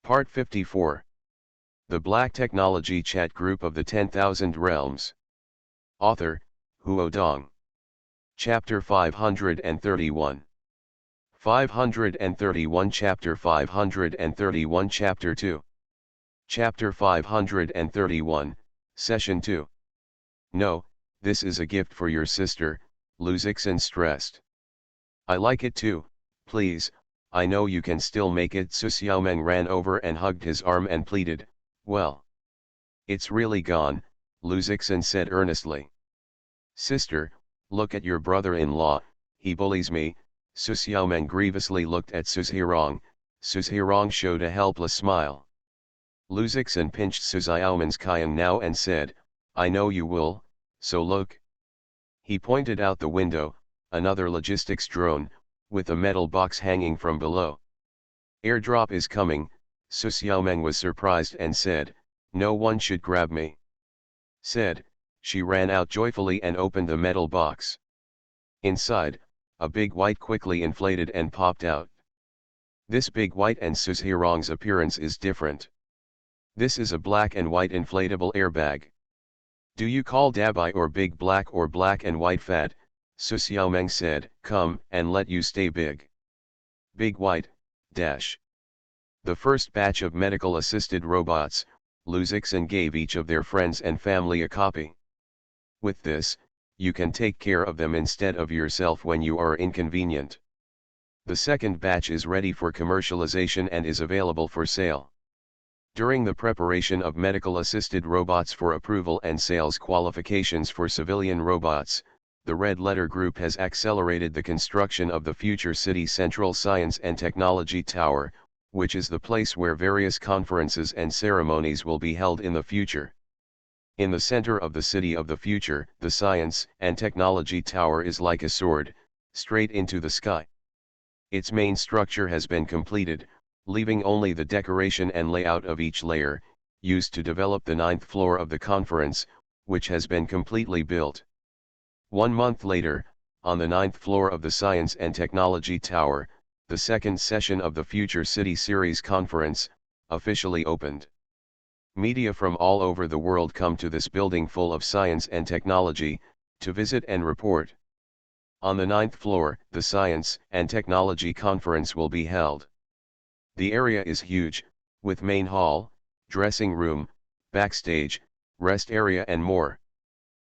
Part 54. The Black Technology Chat Group of the 10,000 Realms. Author, Huo Dong. Chapter 531. 531 Chapter 531 Chapter 2. Chapter 531, Session 2. No, this is a gift for your sister, Luzixin stressed. I like it too, please. I know you can still make it. Su Xiaomeng ran over and hugged his arm and pleaded, well. It's really gone, Luzixin said earnestly. Sister, look at your brother-in-law, he bullies me. Su Xiaomeng grievously looked at Su Zhirong. Su Zhirong showed a helpless smile. Luzixin pinched Su Xiaomeng's Qiang now and said, I know you will, so look. He pointed out the window, another logistics drone, with a metal box hanging from below. Airdrop is coming, Su Xiaomeng was surprised and said, no one should grab me. Said, she ran out joyfully and opened the metal box. Inside, a big white quickly inflated and popped out. This big white and Su Zhirong's appearance is different. This is a black and white inflatable airbag. Do you call Dabai or big black or black and white fat? Su Xiaomeng said, come and let you stay big. Big white, dash. The first batch of medical assisted robots, Luzixin gave each of their friends and family a copy. With this, you can take care of them instead of yourself when you are inconvenient. The second batch is ready for commercialization and is available for sale. During the preparation of medical assisted robots for approval and sales qualifications for civilian robots, the Red Letter Group has accelerated the construction of the future City Central Science and Technology Tower, which is the place where various conferences and ceremonies will be held in the future. In the center of the city of the future, the Science and Technology Tower is like a sword, straight into the sky. Its main structure has been completed, leaving only the decoration and layout of each layer, used to develop the 9th floor of the conference, which has been completely built. 1 month later, on the 9th floor of the Science and Technology Tower, the second session of the Future City Series Conference, officially opened. Media from all over the world come to this building full of science and technology, to visit and report. On the 9th floor, the Science and Technology Conference will be held. The area is huge, with main hall, dressing room, backstage, rest area and more.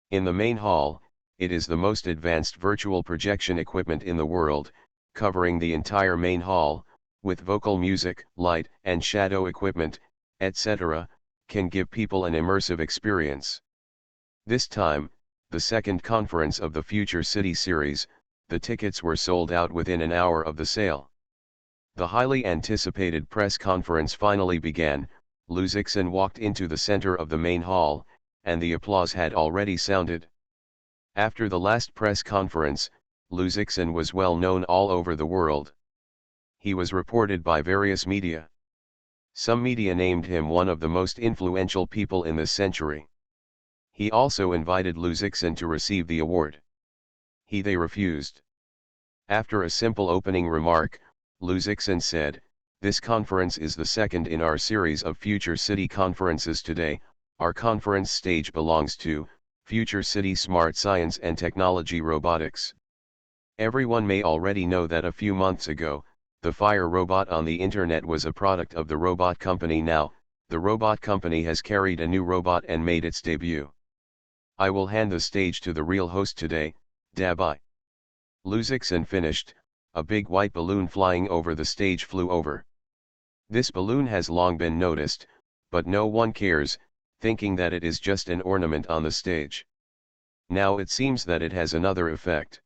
In the main hall, it is the most advanced virtual projection equipment in the world, covering the entire main hall, with vocal music, light and shadow equipment, etc., can give people an immersive experience. This time, the second conference of the Future City series, the tickets were sold out within an hour of the sale. The highly anticipated press conference finally began. Luzixin walked into the center of the main hall, and the applause had already sounded. After the last press conference, Luzixin was well known all over the world. He was reported by various media. Some media named him one of the most influential people in this century. He also invited Luzixin to receive the award. They refused. After a simple opening remark, Luzixin said, this conference is the second in our series of Future City conferences today. Our conference stage belongs to Future City Smart Science and Technology Robotics. Everyone may already know that a few months ago, the fire robot on the internet was a product of the robot company. Now, the robot company has carried a new robot and made its debut. I will hand the stage to the real host today, Dabai. Luzixin finished. A big white balloon flying over the stage flew over. This balloon has long been noticed, but no one cares, thinking that it is just an ornament on the stage. Now it seems that it has another effect.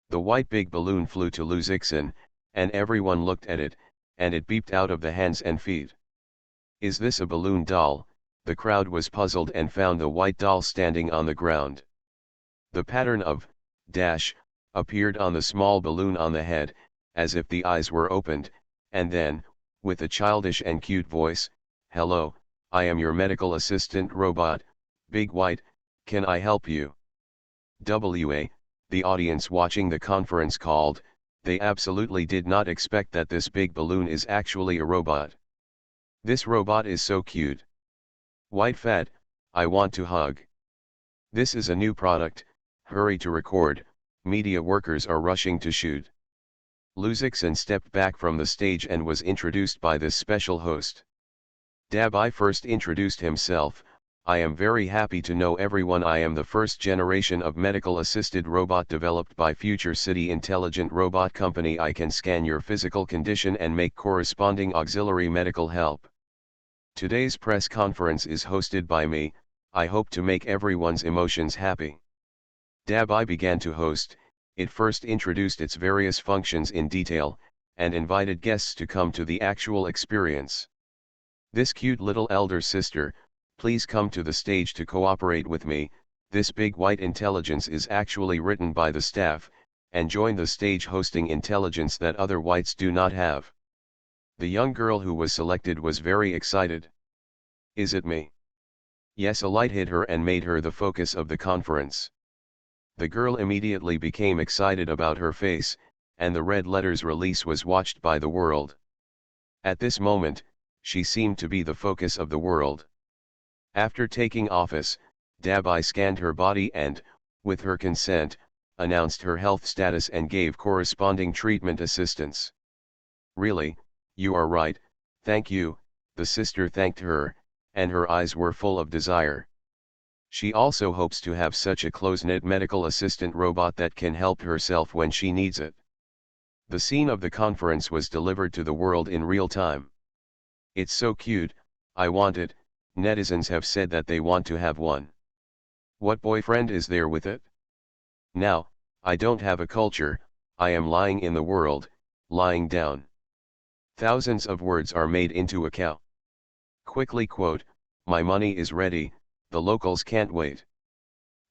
The white big balloon flew to Luzixin, and everyone looked at it, and it beeped out of the hands and feet. Is this a balloon doll? The crowd was puzzled and found the white doll standing on the ground. The pattern of dash appeared on the small balloon on the head, as if the eyes were opened, and then, with a childish and cute voice, hello, I am your medical assistant robot, Big White, can I help you? The audience watching the conference called, they absolutely did not expect that this big balloon is actually a robot. This robot is so cute. White fat, I want to hug. This is a new product, hurry to record, media workers are rushing to shoot. Luzixin stepped back from the stage and was introduced by this special host. Dabai first introduced himself. I am very happy to know everyone. I am the first generation of medical assisted robot developed by Future City Intelligent Robot Company. I can scan your physical condition and make corresponding auxiliary medical help. Today's press conference is hosted by me. I hope to make everyone's emotions happy. Dabai began to host. It first introduced its various functions in detail, and invited guests to come to the actual experience. This cute little elder sister, please come to the stage to cooperate with me. This big white intelligence is actually written by the staff, and join the stage hosting intelligence that other whites do not have. The young girl who was selected was very excited. Is it me? Yes, a light hit her and made her the focus of the conference. The girl immediately became excited about her face, and the red letters release was watched by the world. At this moment, she seemed to be the focus of the world. After taking office, Dabai scanned her body and, with her consent, announced her health status and gave corresponding treatment assistance. Really, you are right, thank you, the sister thanked her, and her eyes were full of desire. She also hopes to have such a close-knit medical assistant robot that can help herself when she needs it. The scene of the conference was delivered to the world in real time. It's so cute, I want it. Netizens have said that they want to have one. What boyfriend is there with it? Now, I don't have a culture, I am lying in the world, lying down. Thousands of words are made into a cow. Quickly quote, my money is ready, the locals can't wait.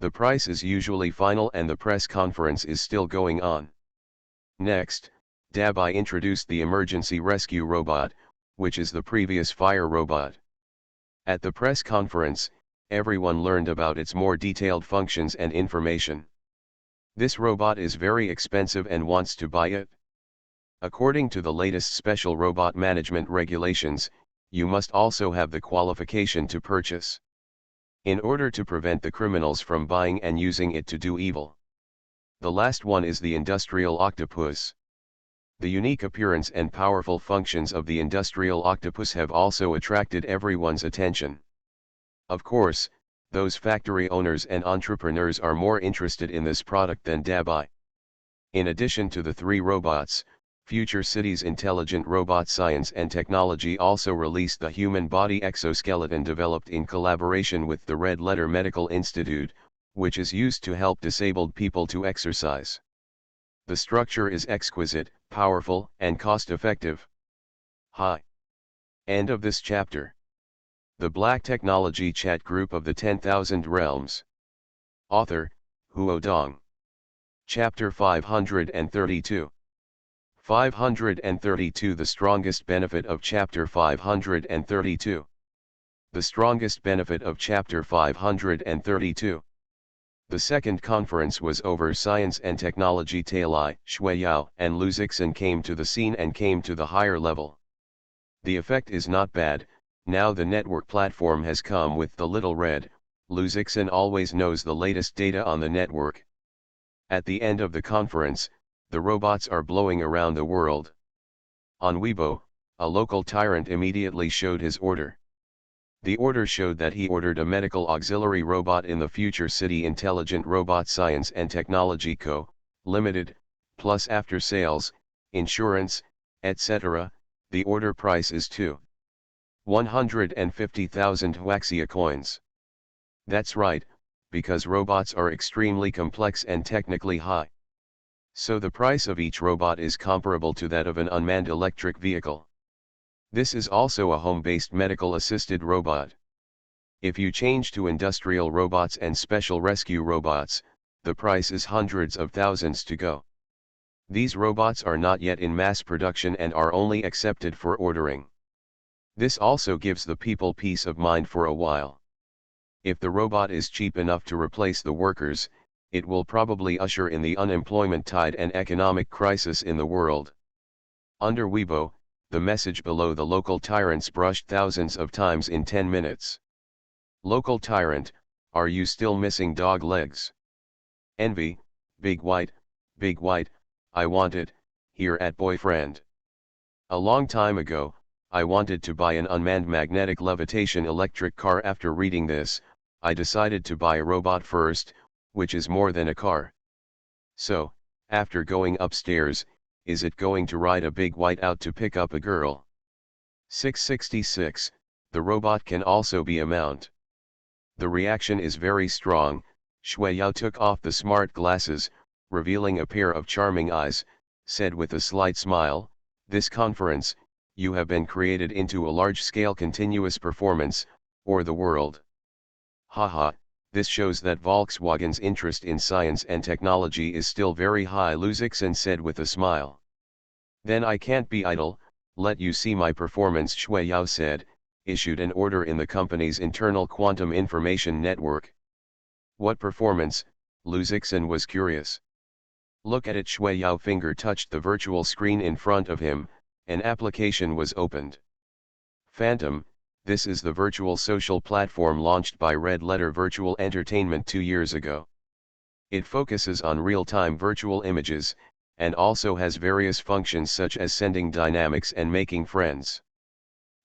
The price is usually final and the press conference is still going on. Next, Dabai introduced the emergency rescue robot, which is the previous fire robot. At the press conference, everyone learned about its more detailed functions and information. This robot is very expensive and wants to buy it. According to the latest special robot management regulations, you must also have the qualification to purchase, in order to prevent the criminals from buying and using it to do evil. The last one is the industrial octopus. The unique appearance and powerful functions of the industrial octopus have also attracted everyone's attention. Of course, those factory owners and entrepreneurs are more interested in this product than Dabai. In addition to the three robots, Future City's Intelligent Robot Science and Technology also released the human body exoskeleton developed in collaboration with the Red Letter Medical Institute, which is used to help disabled people to exercise. The structure is exquisite, powerful, and cost-effective. Hi. End of this chapter. The Black Technology Chat Group of the 10,000 Realms. Author, Huo Dong. Chapter 532. 532 The strongest benefit of Chapter 532. The strongest benefit of Chapter 532. The second conference was over science and technology. Tailai, Shuiyao, and Luzixin came to the scene and came to the higher level. The effect is not bad. Now the network platform has come with the little red. Luzixin always knows the latest data on the network. At the end of the conference, the robots are blowing around the world. On Weibo, a local tyrant immediately showed his order. The order showed that he ordered a medical auxiliary robot in the Future City Intelligent Robot Science and Technology Co., Limited, plus after sales, insurance, etc. The order price is 150,000 Huaxia coins. That's right, because robots are extremely complex and technically high. So the price of each robot is comparable to that of an unmanned electric vehicle. This is also a home-based medical assisted robot. If you change to industrial robots and special rescue robots, the price is hundreds of thousands to go. These robots are not yet in mass production and are only accepted for ordering. This also gives the people peace of mind for a while. If the robot is cheap enough to replace the workers, it will probably usher in the unemployment tide and economic crisis in the world. Under Weibo, the message below the local tyrants brushed thousands of times in 10 minutes. Local tyrant, are you still missing dog legs? Envy, big white, I want it, here at boyfriend. A long time ago, I wanted to buy an unmanned magnetic levitation electric car. After reading this, I decided to buy a robot first, which is more than a car. So, after going upstairs, is it going to ride a big white out to pick up a girl? 666, the robot can also be a mount. The reaction is very strong. Shui Yao took off the smart glasses, revealing a pair of charming eyes, said with a slight smile, "This conference, you have been created into a large-scale continuous performance, or the world. Haha, this shows that Volkswagen's interest in science and technology is still very high," Luzixen said with a smile. "Then I can't be idle, let you see my performance," Shui Yao said, issued an order in the company's internal quantum information network. "What performance?" Luzixen was curious. "Look at it." Shui Yao finger touched the virtual screen in front of him, an application was opened. Phantom, this is the virtual social platform launched by Red Letter Virtual Entertainment 2 years ago. It focuses on real-time virtual images, and also has various functions such as sending dynamics and making friends.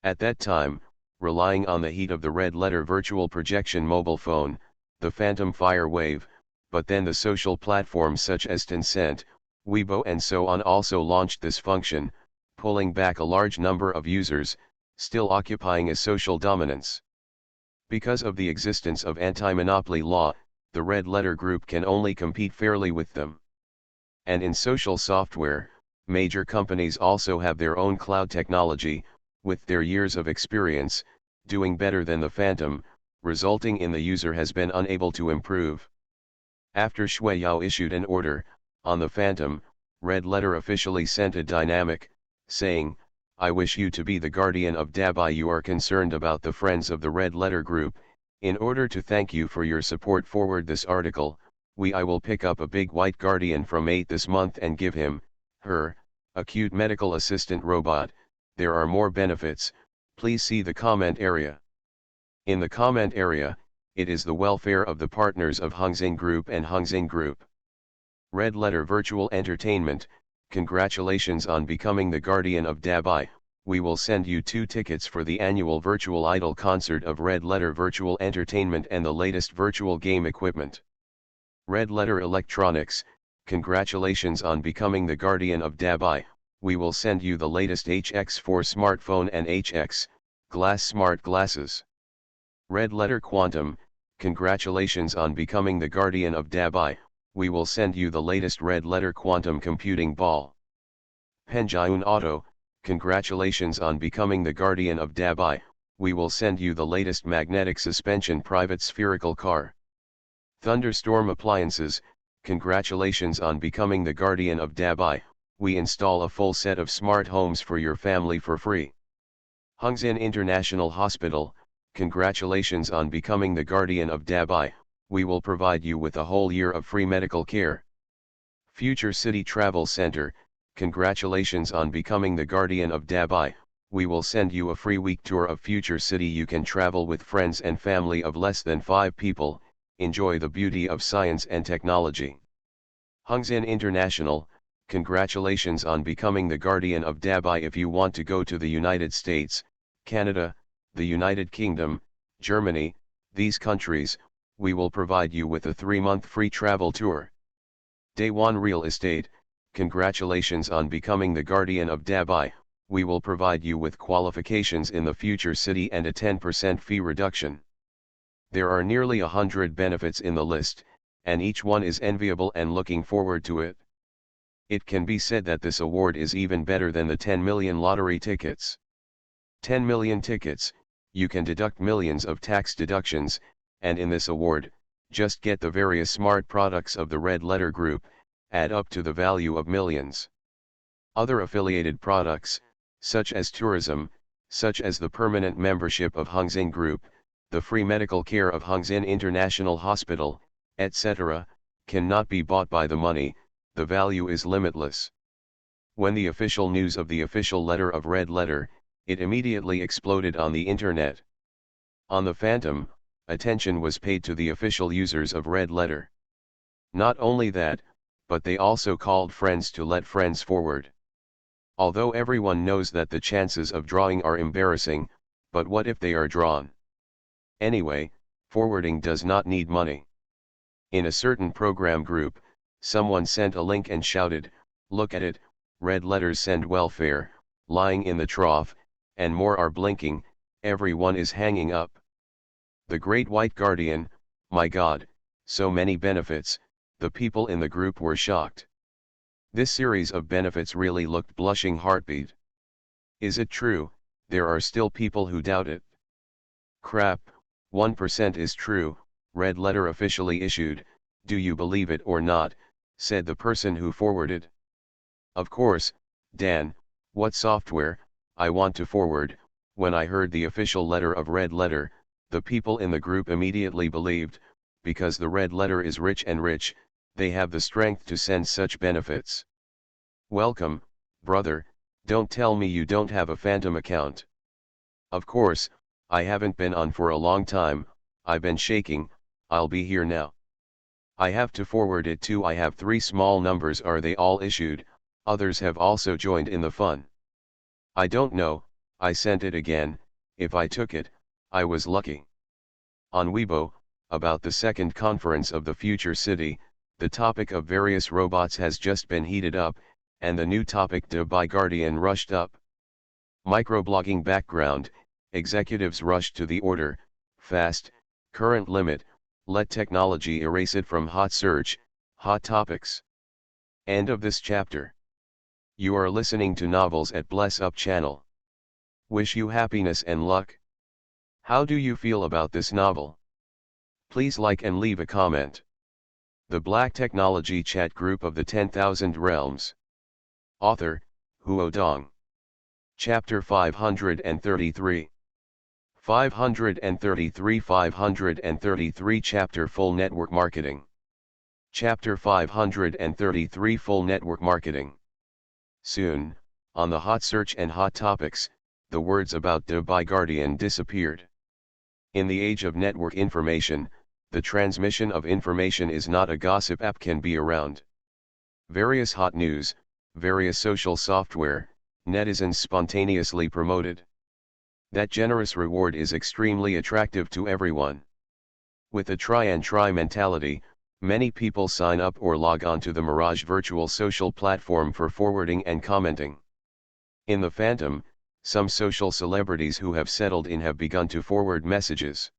At that time, relying on the heat of the Red Letter virtual projection mobile phone, the Phantom Fire Wave, but then the social platforms such as Tencent, Weibo and so on also launched this function, pulling back a large number of users, still occupying a social dominance. Because of the existence of anti-monopoly law, the Red Letter Group can only compete fairly with them. And in social software, major companies also have their own cloud technology, with their years of experience, doing better than the Phantom, resulting in the user has been unable to improve. After Shui Yao issued an order, on the Phantom, Red Letter officially sent a dynamic, saying, "I wish you to be the guardian of Dabai. You are concerned about the friends of the Red Letter Group. In order to thank you for your support, forward this article. I will pick up a big white guardian from 8 this month and give him, her, a cute medical assistant robot. There are more benefits, please see the comment area." In the comment area, it is the welfare of the partners of Hongxin Group and Hongxin Group. Red Letter Virtual Entertainment, congratulations on becoming the guardian of Dabai. We will send you 2 tickets for the annual virtual idol concert of Red Letter Virtual Entertainment and the latest virtual game equipment. Red Letter Electronics, congratulations on becoming the guardian of Dabai. We will send you the latest HX4 smartphone and HX Glass smart glasses. Red Letter Quantum, congratulations on becoming the guardian of Dabai. We will send you the latest Red Letter Quantum computing ball. Penjiun Auto, congratulations on becoming the guardian of Dabai. We will send you the latest magnetic suspension private spherical car. Thunderstorm Appliances, congratulations on becoming the guardian of Dabai. We install a full set of smart homes for your family for free. Hongxin International Hospital, congratulations on becoming the guardian of Dabai. We will provide you with a whole year of free medical care. Future City Travel Center, congratulations on becoming the guardian of Dabai. We will send you a free week tour of Future City. You can travel with friends and family of less than 5 people, enjoy the beauty of science and technology. Hongxin International, congratulations on becoming the guardian of Dabai. If you want to go to the United States, Canada, the United Kingdom, Germany, these countries, we will provide you with a 3-month free travel tour. Day One Real Estate, congratulations on becoming the guardian of Dabai. We will provide you with qualifications in the Future City and a 10% fee reduction. There are nearly 100 benefits in the list, and each one is enviable and looking forward to it. It can be said that this award is even better than the 10 million lottery tickets. 10 million tickets, you can deduct millions of tax deductions, and in this award, just get the various smart products of the Red Letter Group, add up to the value of millions. Other affiliated products, such as tourism, such as the permanent membership of Hongxin Group, the free medical care of Hongxin International Hospital, etc., cannot be bought by the money. The value is limitless. When the official news of the official letter of red letter, it immediately exploded on the internet. On the Phantom, attention was paid to the official users of red letter. Not only that, but they also called friends to let friends forward. Although everyone knows that the chances of drawing are embarrassing, but what if they are drawn? Anyway, forwarding does not need money. In a certain program group, someone sent a link and shouted, "Look at it, red letters send welfare, lying in the trough, and more are blinking, everyone is hanging up. The Great White Guardian, my God, so many benefits," the people in the group were shocked. This series of benefits really looked blushing heartbeat. Is it true? There are still people who doubt it. Crap, 1% is true, red letter officially issued, do you believe it or not, said the person who forwarded. Of course, Dan, what software, I want to forward. When I heard the official letter of red letter, the people in the group immediately believed, because the red letter is rich and rich, they have the strength to send such benefits. Welcome, brother, don't tell me you don't have a Phantom account. Of course, I haven't been on for a long time, I've been shaking, I'll be here now. I have to forward it too. I have 3 small numbers. Are they all issued? Others have also joined in the fun. I don't know, I sent it again, if I took it, I was lucky. On Weibo, about the second conference of the Future City, the topic of various robots has just been heated up, and the new topic Dubai Guardian rushed up. Microblogging background, executives rushed to the order, fast, current limit, let technology erase it from hot search, hot topics. End of this chapter. You are listening to Novels at Bless Up channel. Wish you happiness and luck. How do you feel about this novel? Please like and leave a comment. The Black Technology Chat Group of the 10,000 Realms. Author, Huo Dong. Chapter 533. 533 Chapter Full Network Marketing. Chapter 533 Full Network Marketing. Soon, on the hot search and hot topics, the words about Dubai Guardian disappeared. In the age of network information, the transmission of information is not a gossip app can be around. Various hot news, various social software, netizens spontaneously promoted. That generous reward is extremely attractive to everyone. With a try and try mentality, many people sign up or log on to the Mirage virtual social platform for forwarding and commenting. In the Phantom, some social celebrities who have settled in have begun to forward messages.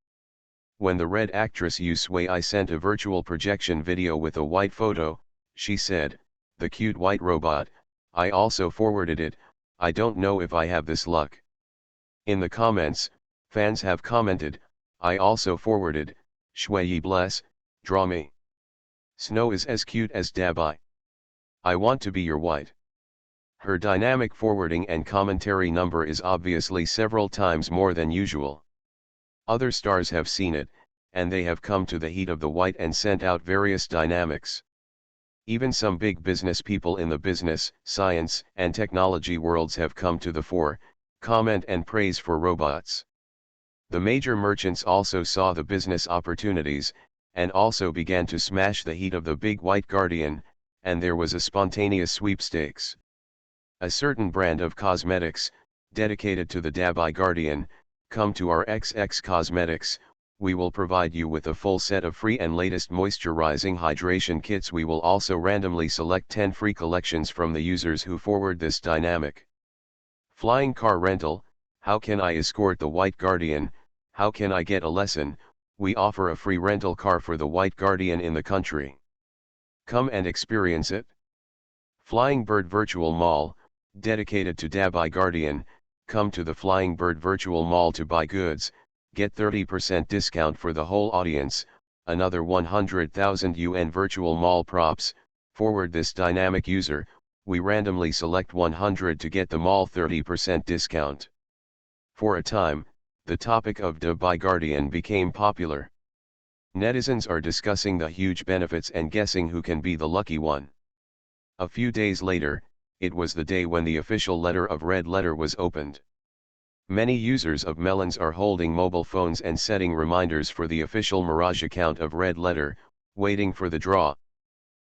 When the red actress Yu Sui sent a virtual projection video with a white photo, she said, "The cute white robot, I also forwarded it, I don't know if I have this luck." In the comments, fans have commented, "I also forwarded, Shui bless, draw me. Snow is as cute as Dabai. I want to be your white." Her dynamic forwarding and commentary number is obviously several times more than usual. Other stars have seen it, and they have come to the heat of the white and sent out various dynamics. Even some big business people in the business, science, and technology worlds have come to the fore, comment and praise for robots. The major merchants also saw the business opportunities, and also began to smash the heat of the big white guardian, and there was a spontaneous sweepstakes. A certain brand of cosmetics, dedicated to the Dubai Guardian, come to our XX Cosmetics, we will provide you with a full set of free and latest moisturizing hydration kits. We will also randomly select 10 free collections from the users who forward this dynamic. Flying car rental, how can I escort the White Guardian, how can I get a lesson, we offer a free rental car for the White Guardian in the country. Come and experience it. Flying Bird Virtual Mall, dedicated to Dubai Guardian, come to the Flying Bird Virtual Mall to buy goods, get 30% discount for the whole audience, another 100,000 UN virtual mall props, forward this dynamic user, we randomly select 100 to get the mall 30% discount. For a time, the topic of Dubai Guardian became popular. Netizens are discussing the huge benefits and guessing who can be the lucky one. A few days later, it was the day when the official letter of Red Letter was opened. Many users of Melons are holding mobile phones and setting reminders for the official Mirage account of Red Letter, waiting for the draw.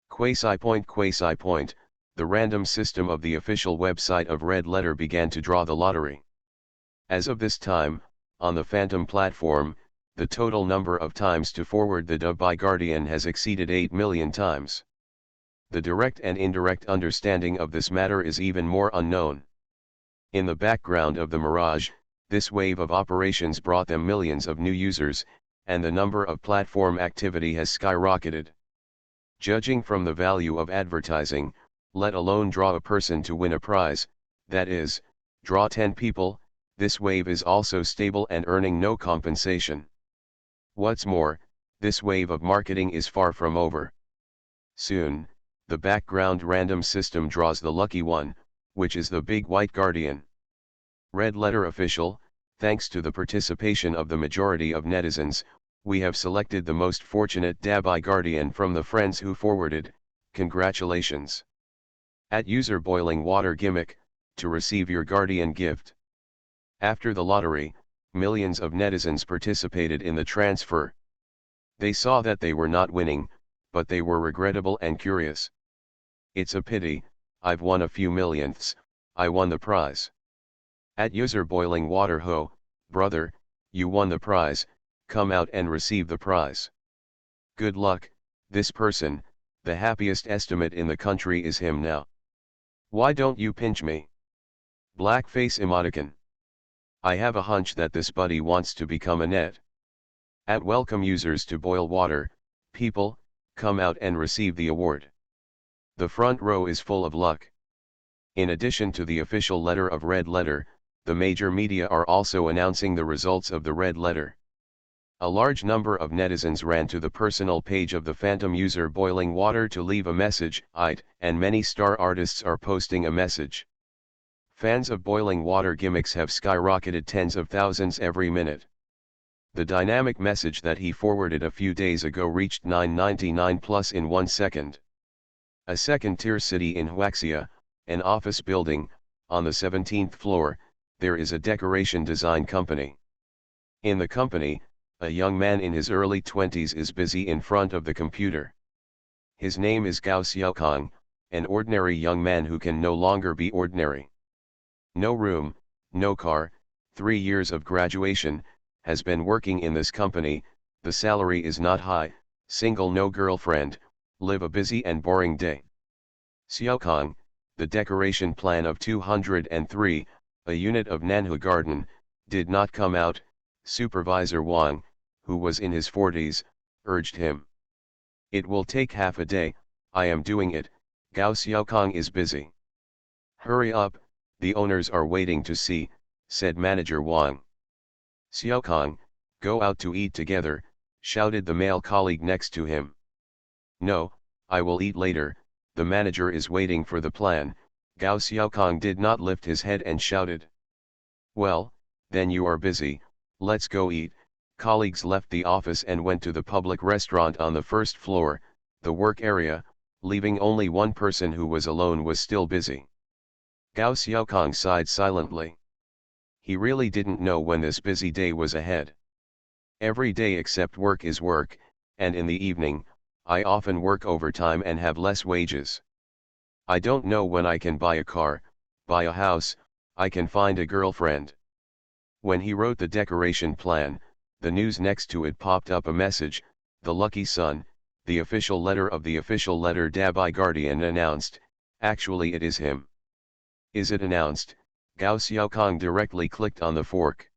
Quasi point, the random system of the official website of Red Letter began to draw the lottery. As of this time, on the Phantom platform, the total number of times to forward the dub by Guardian has exceeded 8 million times. The direct and indirect understanding of this matter is even more unknown. In the background of the Mirage, this wave of operations brought them millions of new users, and the number of platform activity has skyrocketed. Judging from the value of advertising, let alone draw a person to win a prize, that is, draw 10 people, this wave is also stable and earning no compensation. What's more, this wave of marketing is far from over. Soon, the background random system draws the lucky one, which is the big white Guardian. Red Letter Official, thanks to the participation of the majority of netizens, we have selected the most fortunate Dabai Guardian from the friends who forwarded. Congratulations! At user Boiling Water Gimmick, to receive your Guardian gift. After the lottery, millions of netizens participated in the transfer. They saw that they were not winning, but they were regrettable and curious. It's a pity, I've won a few millionths, I won the prize. At user Boiling Water Ho, brother, you won the prize, come out and receive the prize. Good luck, this person, the happiest estimate in the country is him now. Why don't you pinch me? Blackface emoticon. I have a hunch that this buddy wants to become a net. At welcome users to Boil Water, people, come out and receive the award. The front row is full of luck. In addition to the official letter of Red Letter, the major media are also announcing the results of the Red Letter. A large number of netizens ran to the personal page of the Phantom user Boiling Water to leave a message, and many star artists are posting a message. Fans of Boiling Water gimmicks have skyrocketed tens of thousands every minute. The dynamic message that he forwarded a few days ago reached 999 plus in 1 second. A second-tier city in Huaxia, an office building, on the 17th floor, there is a decoration design company. In the company, a young man in his early 20s is busy in front of the computer. His name is Gao Xiaokang, an ordinary young man who can no longer be ordinary. No room, no car, 3 years of graduation, has been working in this company, the salary is not high, single, no girlfriend, live a busy and boring day. Xiaokang, the decoration plan of 203, a unit of Nanhu Garden, did not come out. Supervisor Wang, who was in his 40s, urged him. It will take half a day, I am doing it, Gao Xiaokang is busy. Hurry up, the owners are waiting to see, said manager Wang. Xiaokang, go out to eat together, shouted the male colleague next to him. No, I will eat later, the manager is waiting for the plan. Gao Xiaokang did not lift his head and shouted. Well, then you are busy, let's go eat. Colleagues left the office and went to the public restaurant on the first floor, the work area, leaving only one person who was alone was still busy. Gao Xiaokang sighed silently. He really didn't know when this busy day was ahead. Every day except work is work, and in the evening, I often work overtime and have less wages. I don't know when I can buy a car, buy a house, I can find a girlfriend. When he wrote the decoration plan, the news next to it popped up a message, the lucky son, the official letter of the official letter Dabai Guardian announced, actually it is him. Is it announced? Gao Xiaokang directly clicked on the fork.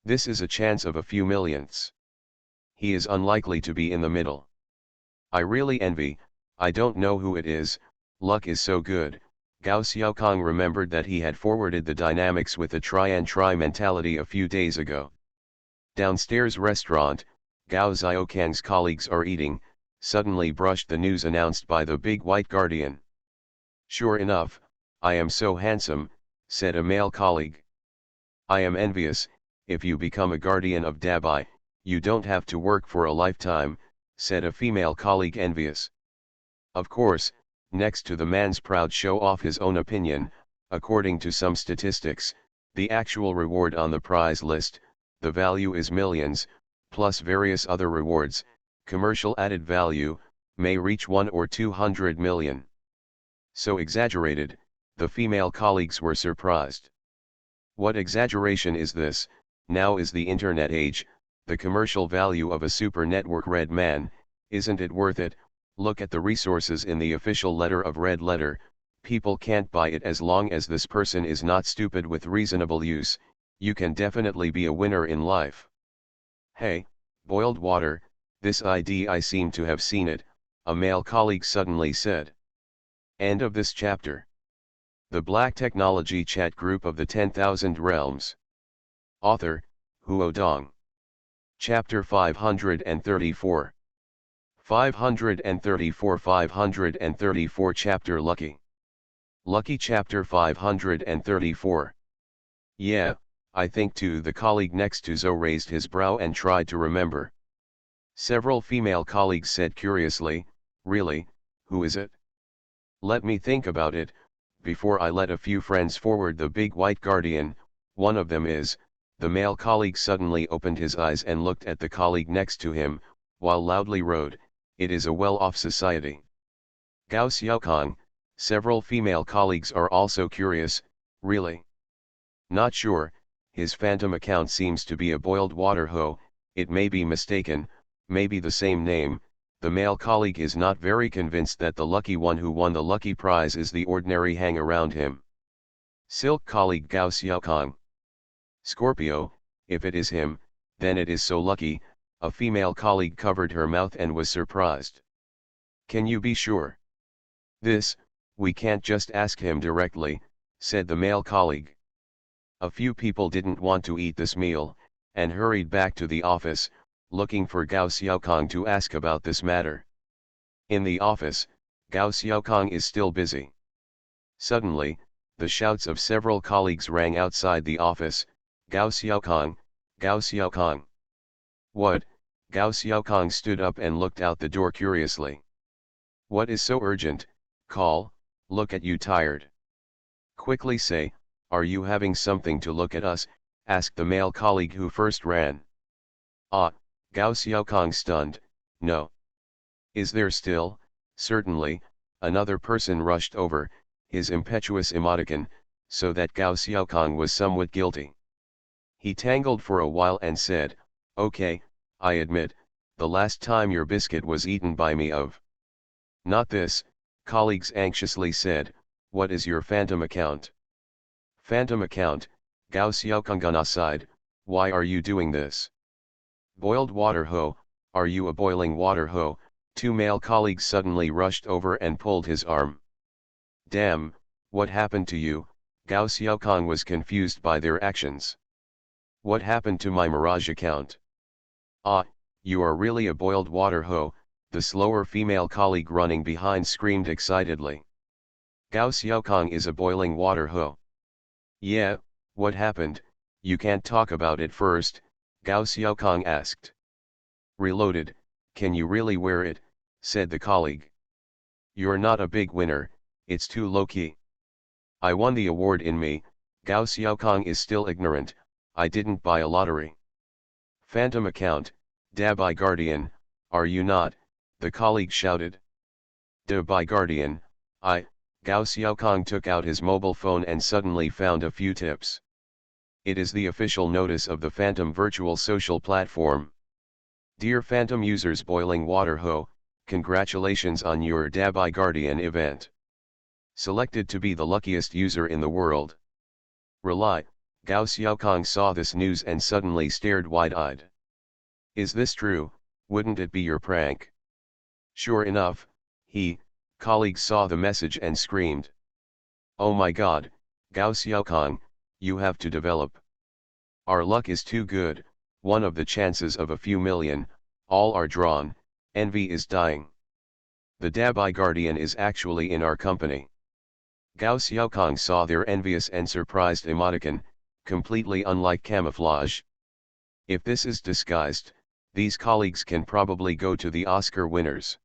This is a chance of a few millionths. He is unlikely to be in the middle. I really envy, I don't know who it is, luck is so good. Gao Xiaokang remembered that he had forwarded the dynamics with a try and try mentality a few days ago. Downstairs restaurant, Gao Xiaokang's colleagues are eating, suddenly brushed the news announced by the big white Guardian. Sure enough, I am so handsome, said a male colleague. I am envious, if you become a guardian of Dabai, you don't have to work for a lifetime, said a female colleague envious. Of course, Next to the man's proud show off his own opinion, according to some statistics, the actual reward on the prize list, the value is millions, plus various other rewards, commercial added value, may reach 1 or 200 million. So exaggerated, the female colleagues were surprised. What exaggeration is this? Now is the internet age, the commercial value of a super network Red Man, isn't it worth it? Look at the resources in the official letter of Red Letter, people can't buy it as long as this person is not stupid with reasonable use, you can definitely be a winner in life. Hey, boiled water, this ID I seem to have seen it, a male colleague suddenly said. End of this chapter. The Black Technology Chat Group of the 10,000 Realms. Author, Huo Dong. Chapter 534. 534 Chapter Lucky. Lucky Chapter 534. Yeah, I think too. The colleague next to Zoe raised his brow and tried to remember. Several female colleagues said curiously, really, who is it? Let me think about it. Before I let a few friends forward the big white guardian, one of them is, the male colleague suddenly opened his eyes and looked at the colleague next to him, while loudly wrote, it is a well-off society. Gao Xiaokong, several female colleagues are also curious, really? Not sure, his phantom account seems to be a boiled water hoe, it may be mistaken, maybe the same name. The male colleague is not very convinced that the lucky one who won the lucky prize is the ordinary hang around him. Silk colleague Gao Xiaokong. Scorpio, if it is him, then it is so lucky. A female colleague covered her mouth and was surprised. Can you be sure? We can't just ask him directly, said the male colleague. A few people didn't want to eat this meal, and hurried back to the office, looking for Gao Xiaokong to ask about this matter. In the office, Gao Xiaokong is still busy. Suddenly, the shouts of several colleagues rang outside the office, Gao Xiaokong, Gao Xiaokong. What? Gao Xiaokong stood up and looked out the door curiously. What is so urgent? Call, look at you tired. Quickly say, are you having something to look at us? Asked the male colleague who first ran. Ah, Gao Xiaokong stunned, no. Is there still? Certainly, another person rushed over, his impetuous emoticon, so that Gao Xiaokong was somewhat guilty. He tangled for a while and said, okay, I admit, the last time your biscuit was eaten by me of. Not this, colleagues anxiously said, what is your phantom account? Phantom account, Gao Xiaokong sighed, why are you doing this? Boiled water hoe, are you a boiling water hoe? Two male colleagues suddenly rushed over and pulled his arm. Damn, what happened to you? Gao Xiaokong was confused by their actions. What happened to my Mirage account? Ah, you are really a boiled water hoe, the slower female colleague running behind screamed excitedly. Gao Xiaokong is a boiling water hoe. Yeah, what happened? You can't talk about it first, Gao Xiaokong asked. Reloaded, can you really wear it? Said the colleague. You're not a big winner, it's too low-key. I won the award in me, Gao Xiaokong is still ignorant, I didn't buy a lottery. Phantom account, Dabai Guardian, are you not? The colleague shouted. Dabai Guardian, Gao Xiaokong took out his mobile phone and suddenly found a few tips. It is the official notice of the Phantom virtual social platform. Dear Phantom users Boiling Water Ho, congratulations on your Dabai Guardian event. Selected to be the luckiest user in the world. Rely, Gao Xiaokong saw this news and suddenly stared wide-eyed. Is this true? Wouldn't it be your prank? Sure enough, colleagues saw the message and screamed. Oh my god, Gao Xiaokong, you have to develop. Our luck is too good, one of the chances of a few million, all are drawn, envy is dying. The Dabai Guardian is actually in our company. Gao Xiaokong saw their envious and surprised emoticon, completely unlike camouflage. If this is disguised, these colleagues can probably go to the Oscar winners.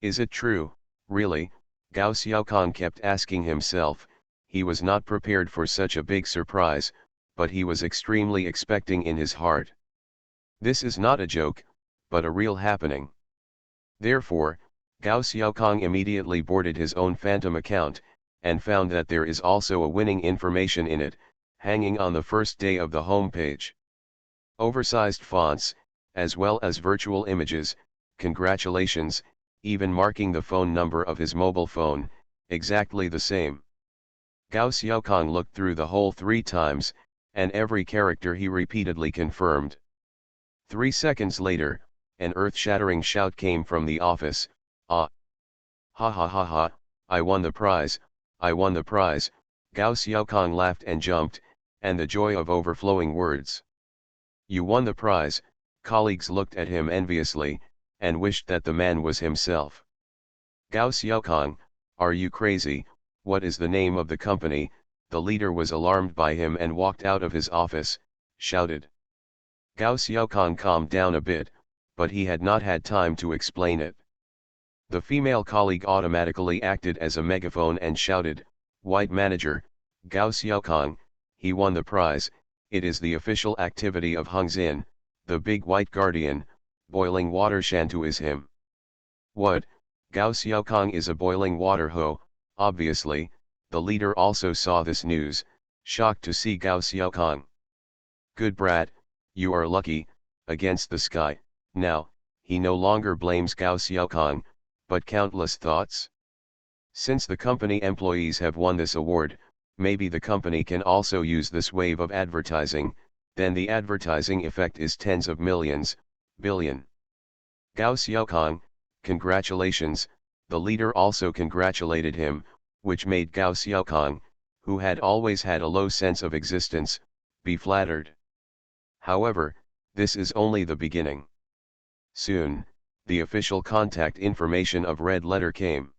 Is it true, really? Gao Xiaokang kept asking himself. He was not prepared for such a big surprise, but he was extremely expecting in his heart. This is not a joke, but a real happening. Therefore, Gao Xiaokang immediately boarded his own phantom account, and found that there is also a winning information in it, hanging on the first day of the home page. Oversized fonts, as well as virtual images, congratulations, even marking the phone number of his mobile phone, exactly the same. Gao Xiaokang looked through the whole 3 times, and every character he repeatedly confirmed. 3 seconds later, an earth-shattering shout came from the office. Ah! Ha ha ha ha, I won the prize, I won the prize. Gao Xiaokang laughed and jumped, and the joy of overflowing words. You won the prize. Colleagues looked at him enviously, and wished that the man was himself. Gao Xiaokang, are you crazy? What is the name of the company? The leader was alarmed by him and walked out of his office, shouted. Gao Xiaokang calmed down a bit, but he had not had time to explain it. The female colleague automatically acted as a megaphone and shouted, White manager, Gao Xiaokang, he won the prize. It is the official activity of Hongxin, the big white guardian. Boiling water Shantu is him. What? Gao Xiaokang is a boiling water ho, obviously. The leader also saw this news, shocked to see Gao Xiaokang. Good brat, you are lucky, against the sky. Now, he no longer blames Gao Xiaokang, but countless thoughts. Since the company employees have won this award, maybe the company can also use this wave of advertising, then the advertising effect is tens of millions, billion. Gao Xiaokang, congratulations. The leader also congratulated him, which made Gao Xiaokang, who had always had a low sense of existence, be flattered. However, this is only the beginning. Soon, the official contact information of Red Letter came.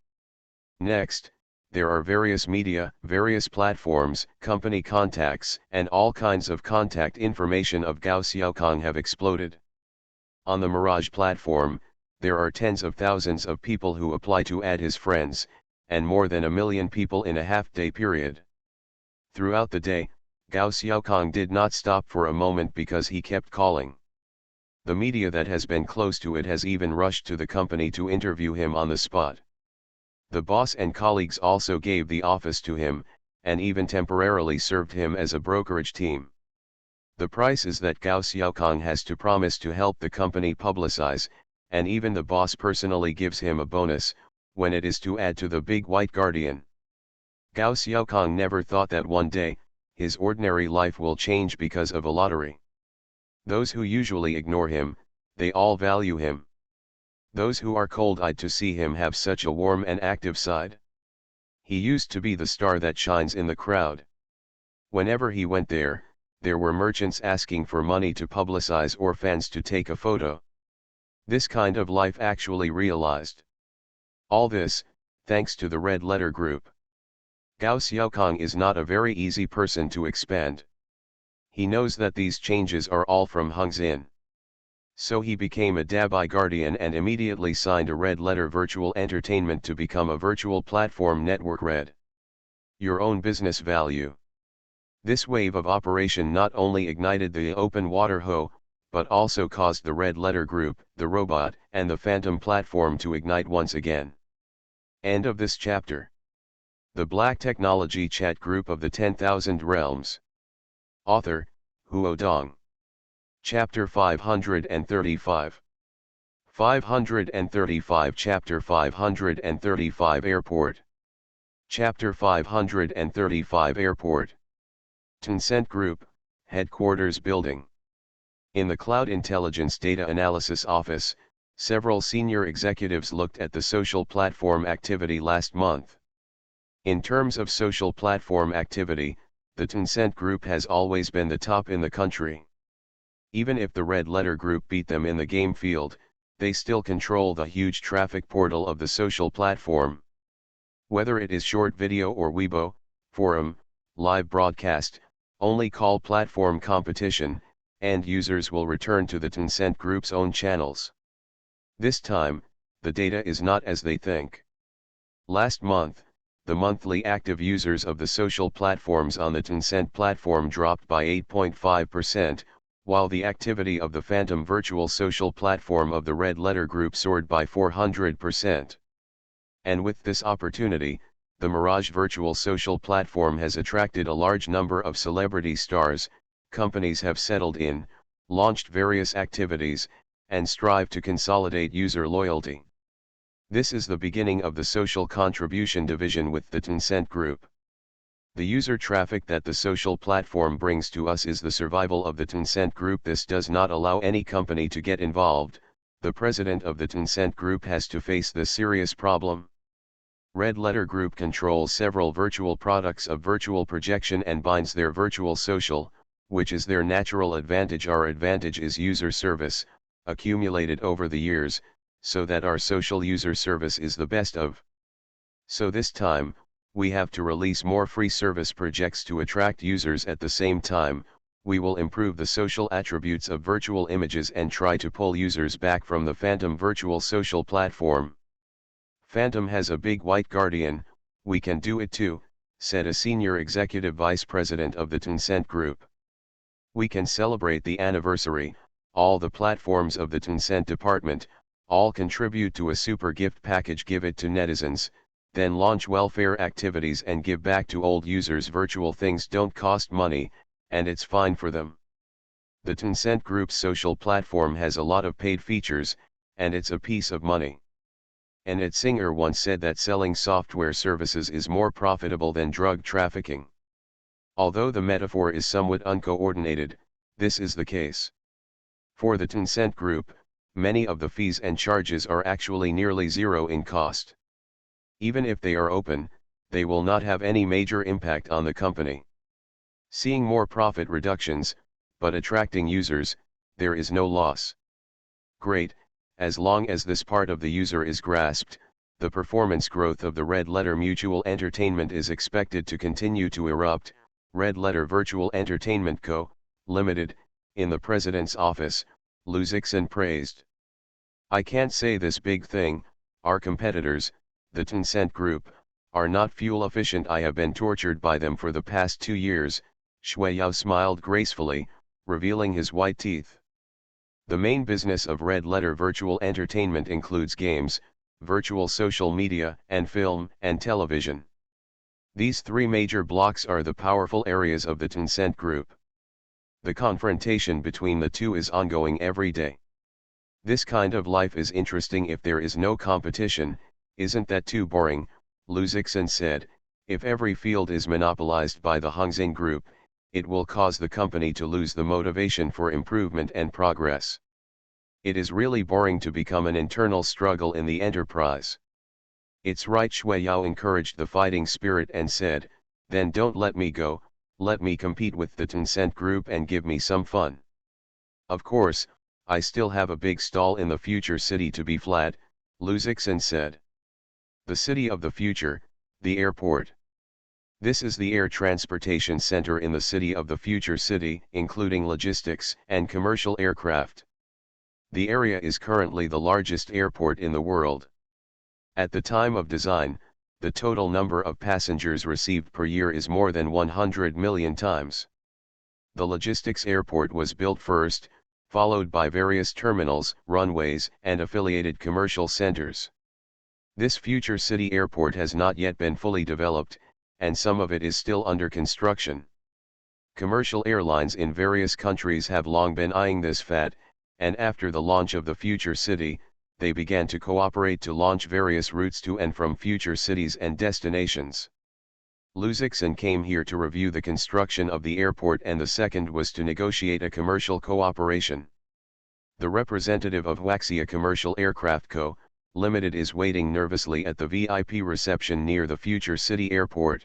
Next, there are various media, various platforms, company contacts, and all kinds of contact information of Gao Xiaokang have exploded. On the Mirage platform, there are tens of thousands of people who apply to add his friends, and more than 1 million people in a half-day period. Throughout the day, Gao Xiaokang did not stop for a moment because he kept calling. The media that has been close to it has even rushed to the company to interview him on the spot. The boss and colleagues also gave the office to him, and even temporarily served him as a brokerage team. The price is that Gao Xiaokang has to promise to help the company publicize, and even the boss personally gives him a bonus, when it is to add to the big white guardian. Gao Xiaokang never thought that one day, his ordinary life will change because of a lottery. Those who usually ignore him, they all value him. Those who are cold-eyed to see him have such a warm and active side. He used to be the star that shines in the crowd. Whenever he went there were merchants asking for money to publicize or fans to take a photo. This kind of life actually realized. All this, thanks to the Red Letter Group. Gao Xiaokang is not a very easy person to expand. He knows that these changes are all from Hongxin. So he became a Dabai Guardian and immediately signed a Red Letter Virtual Entertainment to become a virtual platform network Red. Your own business value. This wave of operation not only ignited the open water ho, but also caused the Red Letter Group, the robot, and the Phantom platform to ignite once again. End of this chapter. The Black Technology Chat Group of the 10,000 Realms. Author, Huo Dong. Chapter 535. 535 Chapter 535 Airport. Chapter 535 Airport. Tencent Group, Headquarters Building. In the Cloud Intelligence Data Analysis Office, several senior executives looked at the social platform activity last month. In terms of social platform activity, the Tencent Group has always been the top in the country. Even if the Red Letter Group beat them in the game field, they still control the huge traffic portal of the social platform. Whether it is short video or Weibo, forum, live broadcast, only call platform competition, and users will return to the Tencent Group's own channels. This time, the data is not as they think. Last month, the monthly active users of the social platforms on the Tencent platform dropped by 8.5%, while the activity of the Phantom virtual social platform of the Red Letter Group soared by 400%. And with this opportunity, the Mirage virtual social platform has attracted a large number of celebrity stars. Companies have settled in, launched various activities, and strive to consolidate user loyalty. This is the beginning of the social contribution division with the Tencent Group. The user traffic that the social platform brings to us is the survival of the Tencent Group. This does not allow any company to get involved. The president of the Tencent Group has to face this serious problem. Red Letter Group controls several virtual products of virtual projection and binds their virtual social, which is their natural advantage. Our advantage is user service, accumulated over the years, so that our social user service is the best of. So this time, we have to release more free service projects to attract users. At the same time, we will improve the social attributes of virtual images and try to pull users back from the Phantom virtual social platform. Phantom has a big white guardian, we can do it too, said a senior executive vice president of the Tencent Group. We can celebrate the anniversary, all the platforms of the Tencent department, all contribute to a super gift package, give it to netizens, then launch welfare activities and give back to old users. Virtual things don't cost money, and it's fine for them. The Tencent Group's social platform has a lot of paid features, and it's a piece of money. An IT singer once said that selling software services is more profitable than drug trafficking. Although the metaphor is somewhat uncoordinated, this is the case. For the Tencent Group, many of the fees and charges are actually nearly zero in cost. Even if they are open, they will not have any major impact on the company. Seeing more profit reductions, but attracting users, there is no loss. Great, as long as this part of the user is grasped, the performance growth of the Red Letter Mutual Entertainment is expected to continue to erupt. Red Letter Virtual Entertainment Co., Limited, in the President's office, Lu Zixin praised. I can't say this big thing, our competitors, the Tencent Group, are not fuel efficient. I have been tortured by them for the past 2 years, Shui Yao smiled gracefully, revealing his white teeth. The main business of Red Letter Virtual Entertainment includes games, virtual social media, and film and television. These 3 major blocks are the powerful areas of the Tencent Group. The confrontation between the two is ongoing every day. This kind of life is interesting if there is no competition. Isn't that too boring? Lu Zixin said. If every field is monopolized by the Hongxing Group, it will cause the company to lose the motivation for improvement and progress. It is really boring to become an internal struggle in the enterprise. It's right. Shui Yao encouraged the fighting spirit and said, then don't let me go, let me compete with the Tencent Group and give me some fun. Of course, I still have a big stall in the future city to be flat, Lu Zixin said. The city of the future, the airport. This is the air transportation center in the city of the future city, including logistics and commercial aircraft. The area is currently the largest airport in the world. At the time of design, the total number of passengers received per year is more than 100 million times. The logistics airport was built first, followed by various terminals, runways, and affiliated commercial centers. This future city airport has not yet been fully developed, and some of it is still under construction. Commercial airlines in various countries have long been eyeing this FAT, and after the launch of the future city, they began to cooperate to launch various routes to and from future cities and destinations. Lu Zixin came here to review the construction of the airport, and the second was to negotiate a commercial cooperation. The representative of Huaxia Commercial Aircraft Co., Limited is waiting nervously at the VIP reception near the future city airport.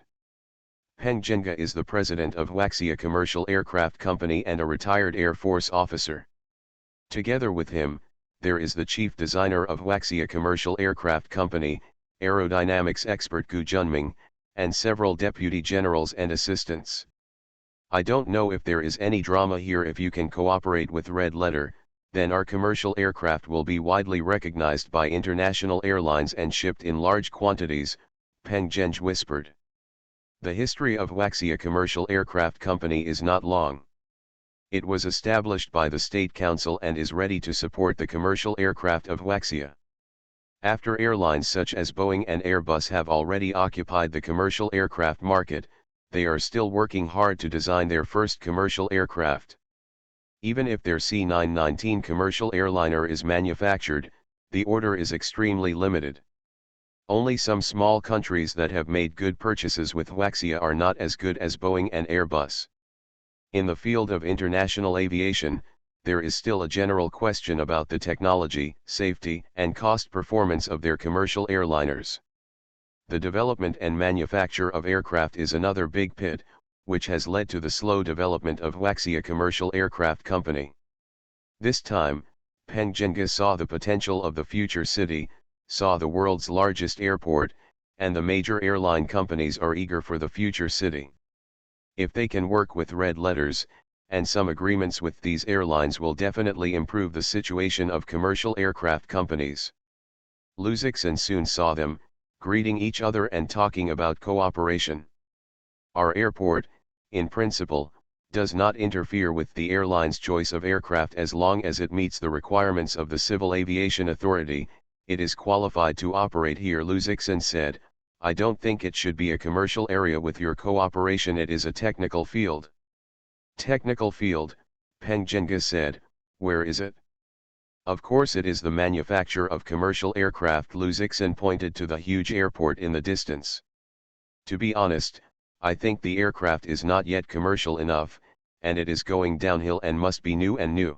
Peng Zhenga is the president of Huaxia Commercial Aircraft Company and a retired Air Force officer. Together with him, there is the chief designer of Huaxia Commercial Aircraft Company, aerodynamics expert Gu Junming, and several deputy generals and assistants. I don't know if there is any drama here. If you can cooperate with Red Letter, then our commercial aircraft will be widely recognized by international airlines and shipped in large quantities, Peng Zheng whispered. The history of Huaxia Commercial Aircraft Company is not long. It was established by the State Council and is ready to support the commercial aircraft of Huaxia. After airlines such as Boeing and Airbus have already occupied the commercial aircraft market, they are still working hard to design their first commercial aircraft. Even if their C919 commercial airliner is manufactured, the order is extremely limited. Only some small countries that have made good purchases with Huaxia are not as good as Boeing and Airbus. In the field of international aviation, there is still a general question about the technology, safety, and cost performance of their commercial airliners. The development and manufacture of aircraft is another big pit, which has led to the slow development of Huaxia Commercial Aircraft Company. This time, Peng Zheng saw the potential of the future city, saw the world's largest airport, and the major airline companies are eager for the future city. If they can work with red letters, and some agreements with these airlines will definitely improve the situation of commercial aircraft companies. Luzixan soon saw them, greeting each other and talking about cooperation. Our airport, in principle, does not interfere with the airline's choice of aircraft as long as it meets the requirements of the Civil Aviation Authority. It is qualified to operate here, Luzixan said. I don't think it should be a commercial area with your cooperation, it is a technical field. Technical field, Peng Zheng said, where is it? Of course it is the manufacture of commercial aircraft. Luzixan pointed to the huge airport in the distance. To be honest, I think the aircraft is not yet commercial enough, and it is going downhill and must be new and new.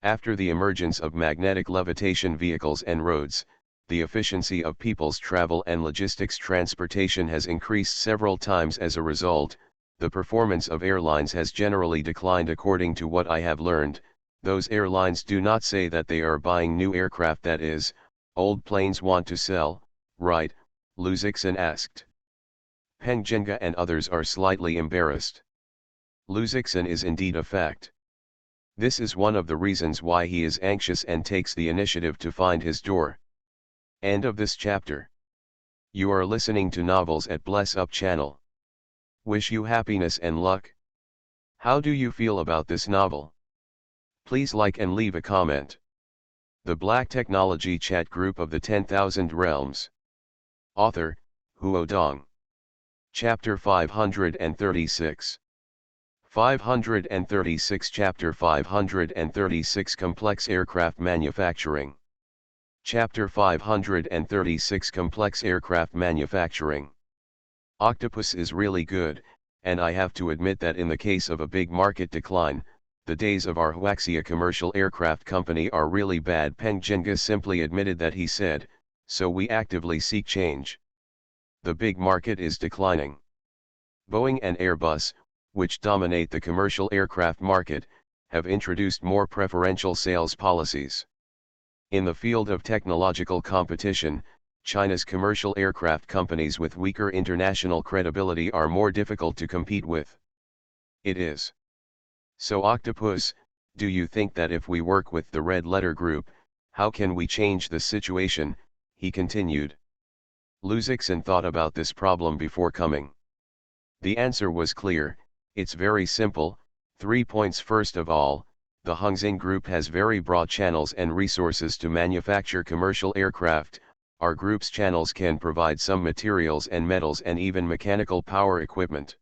After the emergence of magnetic levitation vehicles and roads, the efficiency of people's travel and logistics transportation has increased several times. As a result, the performance of airlines has generally declined. According to what I have learned, those airlines do not say that they are buying new aircraft, that is, old planes want to sell, right? Luzixan asked. Peng Zheng and others are slightly embarrassed. Luzixan is indeed a fact. This is one of the reasons why he is anxious and takes the initiative to find his door. End of this chapter. You are listening to Novels at Bless Up channel. Wish you happiness and luck. How do you feel about this novel? Please like and leave a comment. The Black Technology Chat Group of the 10,000 Realms. Author, Huo Dong. Chapter 536. 536 Chapter 536 Complex Aircraft Manufacturing. Chapter 536 Complex Aircraft Manufacturing. Octopus is really good, and I have to admit that in the case of a big market decline, the days of our Huaxia Commercial Aircraft Company are really bad. Peng Zheng simply admitted that. He said, so we actively seek change. The big market is declining. Boeing and Airbus, which dominate the commercial aircraft market, have introduced more preferential sales policies. In the field of technological competition, China's commercial aircraft companies with weaker international credibility are more difficult to compete with. It is. So Octopus, do you think that if we work with the Red Letter Group, how can we change the situation? He continued. Luzixan thought about this problem before coming. The answer was clear. It's very simple. 3 points. First of all, the Hongxing Group has very broad channels and resources to manufacture commercial aircraft. Our group's channels can provide some materials and metals and even mechanical power equipment.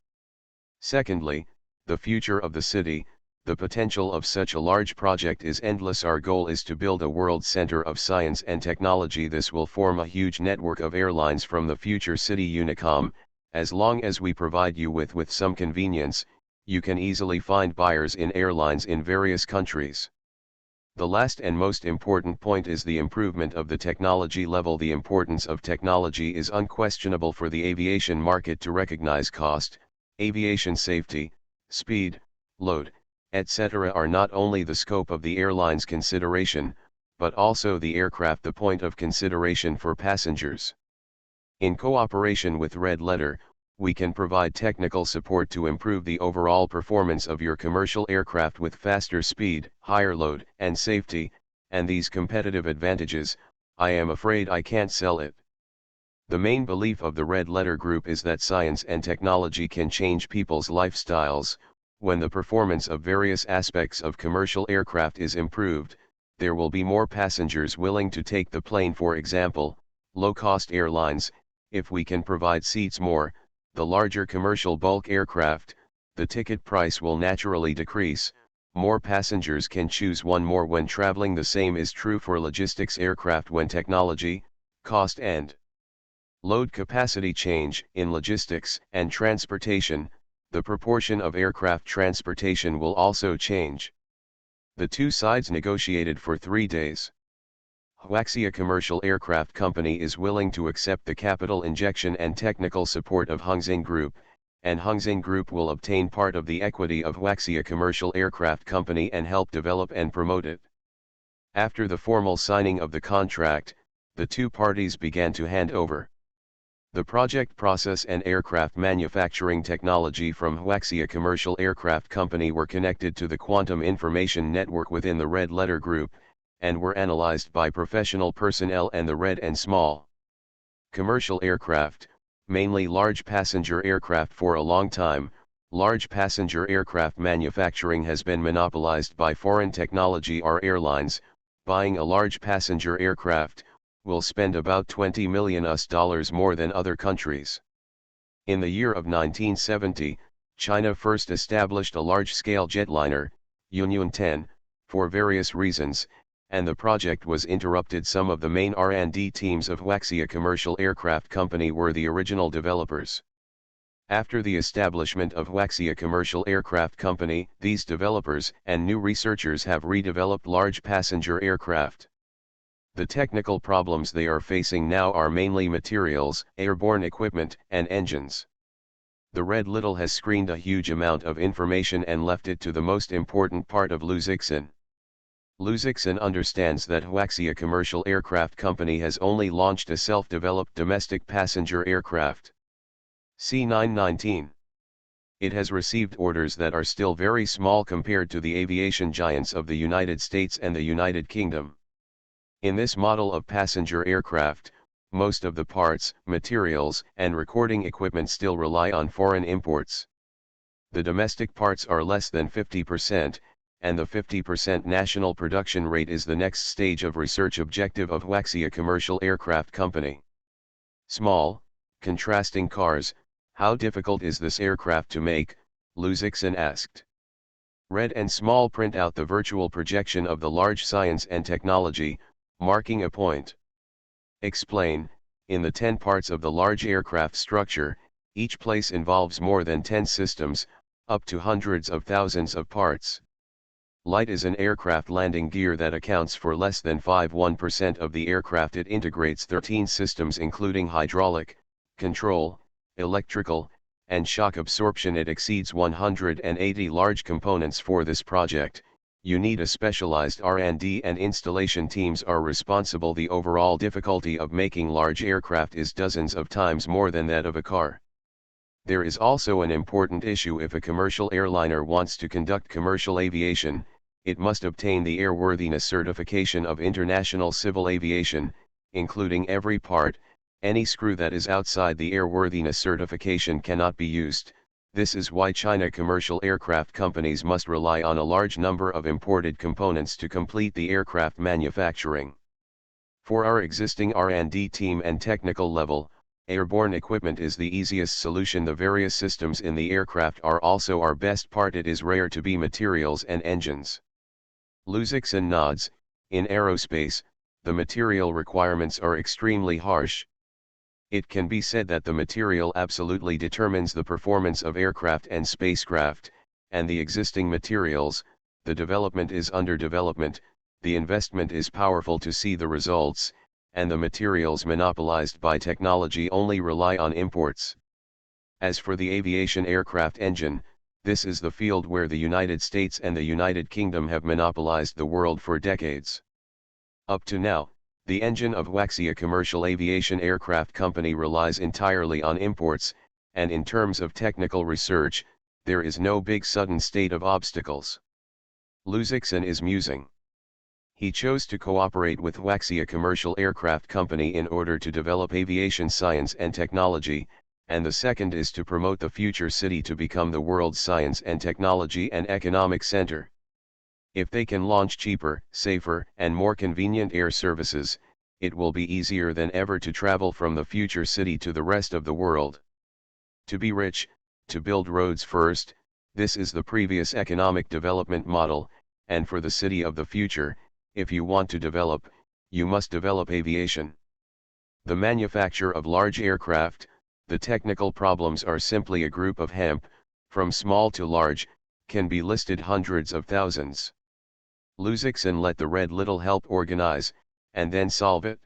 Secondly, the future of the city, the potential of such a large project is endless. Our goal is to build a world center of science and technology. This will form a huge network of airlines from the future city Unicom. As long as we provide you with some convenience, you can easily find buyers in airlines in various countries. The last and most important point is the improvement of the technology level. The importance of technology is unquestionable for the aviation market to recognize cost, aviation safety, speed, load, etc. are not only the scope of the airline's consideration, but also the aircraft the point of consideration for passengers. In cooperation with Red Letter, we can provide technical support to improve the overall performance of your commercial aircraft with faster speed, higher load, and safety, and these competitive advantages, I am afraid I can't sell it. The main belief of the Red Letter Group is that science and technology can change people's lifestyles. When the performance of various aspects of commercial aircraft is improved, there will be more passengers willing to take the plane. For example, low-cost airlines, if we can provide seats more, the larger commercial bulk aircraft, the ticket price will naturally decrease, more passengers can choose one more when traveling. The same is true for logistics aircraft when technology, cost and load capacity change. In logistics and transportation, the proportion of aircraft transportation will also change. The two sides negotiated for 3 days. Huaxia Commercial Aircraft Company is willing to accept the capital injection and technical support of Hongxing Group, and Hongxing Group will obtain part of the equity of Huaxia Commercial Aircraft Company and help develop and promote it. After the formal signing of the contract, the two parties began to hand over the project process and aircraft manufacturing technology from Huaxia Commercial Aircraft Company were connected to the Quantum Information Network within the Red Letter Group, and were analyzed by professional personnel and the Red and Small Commercial Aircraft, mainly large passenger aircraft. For a long time, large passenger aircraft manufacturing has been monopolized by foreign technology. Our airlines, buying a large passenger aircraft, will spend about $20 million more than other countries. In the year of 1970, China first established a large-scale jetliner, Yunyan 10, for various reasons, and the project was interrupted. Some of the main R&D teams of Huaxia Commercial Aircraft Company were the original developers. After the establishment of Huaxia Commercial Aircraft Company, these developers and new researchers have redeveloped large passenger aircraft. The technical problems they are facing now are mainly materials, airborne equipment, and engines. The Red Little has screened a huge amount of information and left it to the most important part of Luzixin. Luzixin understands that Huaxia Commercial Aircraft Company has only launched a self-developed domestic passenger aircraft, C919. It has received orders that are still very small compared to the aviation giants of the United States and the United Kingdom. In this model of passenger aircraft, most of the parts, materials, and recording equipment still rely on foreign imports. The domestic parts are less than 50%, and the 50% national production rate is the next stage of research objective of Huaxia Commercial Aircraft Company. Small, contrasting cars, how difficult is this aircraft to make? Luzixin asked. Red and Small print out the virtual projection of the large science and technology, marking a point. Explain, in the 10 parts of the large aircraft structure, each place involves more than 10 systems, up to hundreds of thousands of parts. Light is an aircraft landing gear that accounts for less than 1% of the aircraft. It integrates 13 systems including hydraulic, control, electrical, and shock absorption. It exceeds 180 large components. For this project, you need a specialized R&D and installation teams are responsible. The overall difficulty of making large aircraft is dozens of times more than that of a car. There is also an important issue. If a commercial airliner wants to conduct commercial aviation, it must obtain the airworthiness certification of International Civil Aviation, including every part. Any screw that is outside the airworthiness certification cannot be used. This is why China commercial aircraft companies must rely on a large number of imported components to complete the aircraft manufacturing. For our existing R&D team and technical level, airborne equipment is the easiest solution. The various systems in the aircraft are also our best part. It is rare to be materials and engines. Luzixin nods. In aerospace, the material requirements are extremely harsh. It can be said that the material absolutely determines the performance of aircraft and spacecraft, and the existing materials, the development is under development, the investment is powerful to see the results, and the materials monopolized by technology only rely on imports. As for the aviation aircraft engine, this is the field where the United States and the United Kingdom have monopolized the world for decades. Up to now, the engine of Huaxia Commercial Aviation Aircraft Company relies entirely on imports, and in terms of technical research, there is no big sudden state of obstacles. Luzixin is musing. He chose to cooperate with Huaxia Commercial Aircraft Company in order to develop aviation science and technology, and the second is to promote the future city to become the world's science and technology and economic center. If they can launch cheaper, safer, and more convenient air services, it will be easier than ever to travel from the future city to the rest of the world. To be rich, to build roads first, this is the previous economic development model, and for the city of the future, if you want to develop, you must develop aviation. The manufacture of large aircraft, the technical problems are simply a group of hemp, from small to large, can be listed hundreds of thousands. Luzixon let the red little help organize, and then solve it.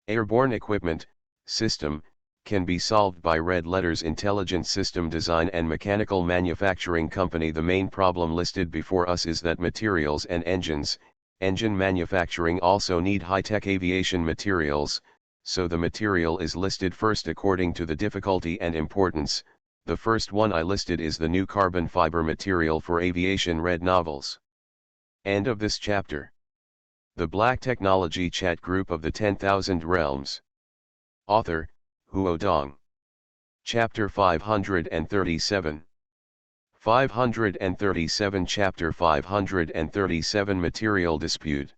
Airborne equipment, system, can be solved by Red Letter's Intelligent System Design and Mechanical Manufacturing Company. The main problem listed before us is that materials and engine manufacturing also need high-tech aviation materials, so the material is listed first according to the difficulty and importance. The first one I listed is the new carbon fiber material for aviation red novels. End of this chapter. The Black Technology Chat Group of the 10,000 Realms. Author, Huo Dong. Chapter 537. 537 Chapter 537 Material Dispute.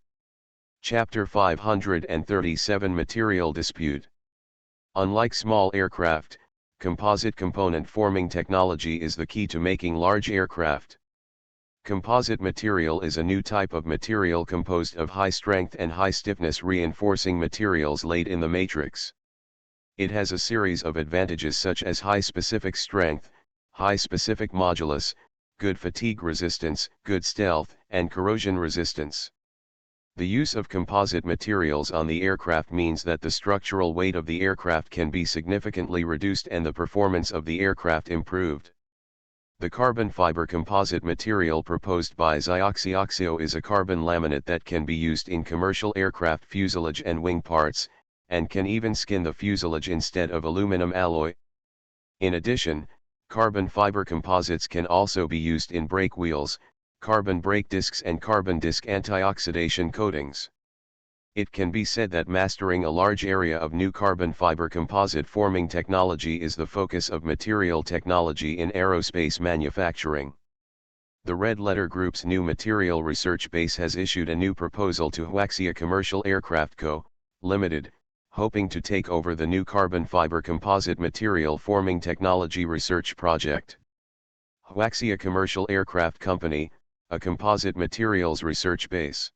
Chapter 537 Material Dispute. Unlike small aircraft, composite component forming technology is the key to making large aircraft. Composite material is a new type of material composed of high-strength and high-stiffness reinforcing materials laid in the matrix. It has a series of advantages such as high specific strength, high specific modulus, good fatigue resistance, good stealth, and corrosion resistance. The use of composite materials on the aircraft means that the structural weight of the aircraft can be significantly reduced and the performance of the aircraft improved. The carbon fiber composite material proposed by Xiaoxio is a carbon laminate that can be used in commercial aircraft fuselage and wing parts, and can even skin the fuselage instead of aluminum alloy. In addition, carbon fiber composites can also be used in brake wheels, carbon brake discs and carbon disc antioxidation coatings. It can be said that mastering a large area of new carbon fiber composite forming technology is the focus of material technology in aerospace manufacturing. The Red Letter Group's new material research base has issued a new proposal to Huaxia Commercial Aircraft Co., Limited, hoping to take over the new carbon fiber composite material forming technology research project. Huaxia Commercial Aircraft Company, a composite materials research base.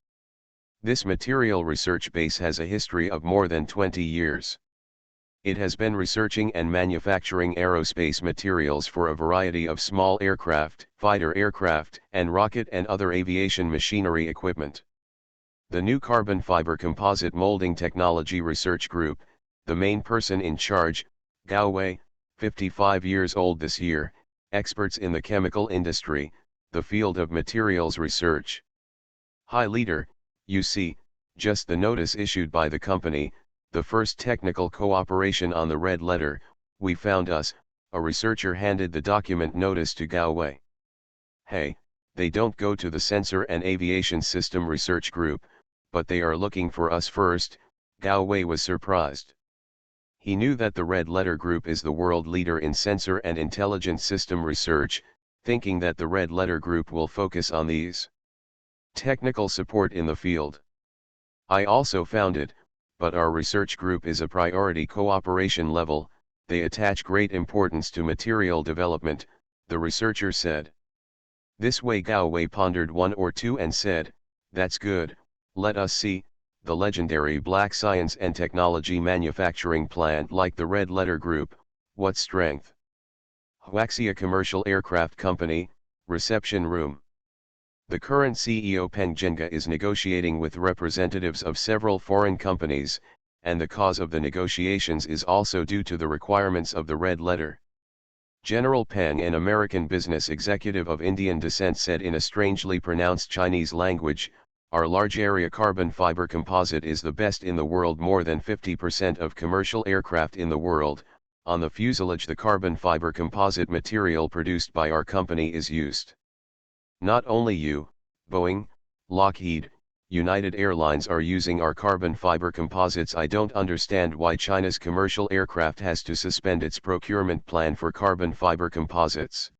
This material research base has a history of more than 20 years. It has been researching and manufacturing aerospace materials for a variety of small aircraft, fighter aircraft, and rocket and other aviation machinery equipment. The new carbon fiber composite molding technology research group, the main person in charge, Gao Wei, 55 years old this year, experts in the chemical industry, the field of materials research. High leader, you see, just the notice issued by the company, the first technical cooperation on the Red Letter, we found us, a researcher handed the document notice to Gao Wei. Hey, they don't go to the Sensor and Aviation System Research Group, but they are looking for us first. Gao Wei was surprised. He knew that the Red Letter Group is the world leader in sensor and intelligent system research, thinking that the Red Letter Group will focus on these technical support in the field. I also found it, but our research group is a priority cooperation level, they attach great importance to material development, the researcher said. This way Gao Wei pondered one or two and said, that's good, let us see, the legendary Black Science and Technology manufacturing plant like the Red Letter Group, what strength? Huaxia Commercial Aircraft Company, reception room. The current CEO Peng Zhenge is negotiating with representatives of several foreign companies, and the cause of the negotiations is also due to the requirements of the Red Letter. General Peng, an American business executive of Indian descent, said in a strangely pronounced Chinese language, our large area carbon fiber composite is the best in the world. More than 50% of commercial aircraft in the world, on the fuselage the carbon fiber composite material produced by our company is used. Not only you, Boeing, Lockheed, United Airlines are using our carbon fiber composites. I don't understand why China's commercial aircraft has to suspend its procurement plan for carbon fiber composites.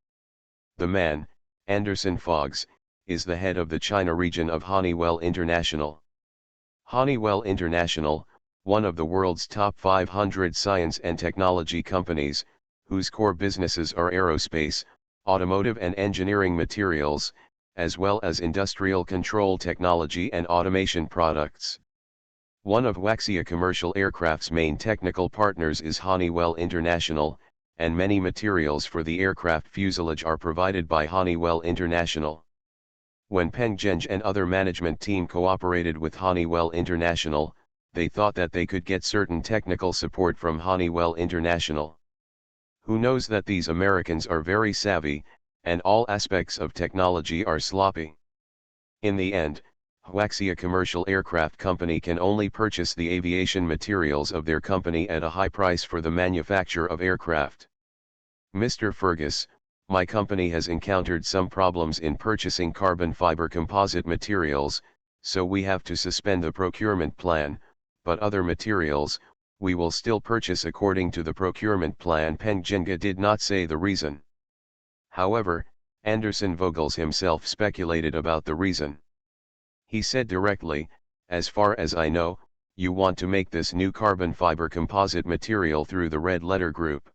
The man, Anderson Foggs, is the head of the China region of Honeywell International. Honeywell International, one of the world's top 500 science and technology companies, whose core businesses are aerospace, automotive and engineering materials, as well as industrial control technology and automation products. One of Huaxia Commercial Aircraft's main technical partners is Honeywell International, and many materials for the aircraft fuselage are provided by Honeywell International. When Peng Zheng and other management team cooperated with Honeywell International, they thought that they could get certain technical support from Honeywell International. Who knows that these Americans are very savvy, and all aspects of technology are sloppy. In the end, Huaxia Commercial Aircraft Company can only purchase the aviation materials of their company at a high price for the manufacture of aircraft. Mr. Fergus, my company has encountered some problems in purchasing carbon fiber composite materials, so we have to suspend the procurement plan, but other materials, we will still purchase according to the procurement plan. Peng Zheng did not say the reason. However, Anderson Vogels himself speculated about the reason. He said directly, as far as I know, you want to make this new carbon fiber composite material through the Red Letter Group.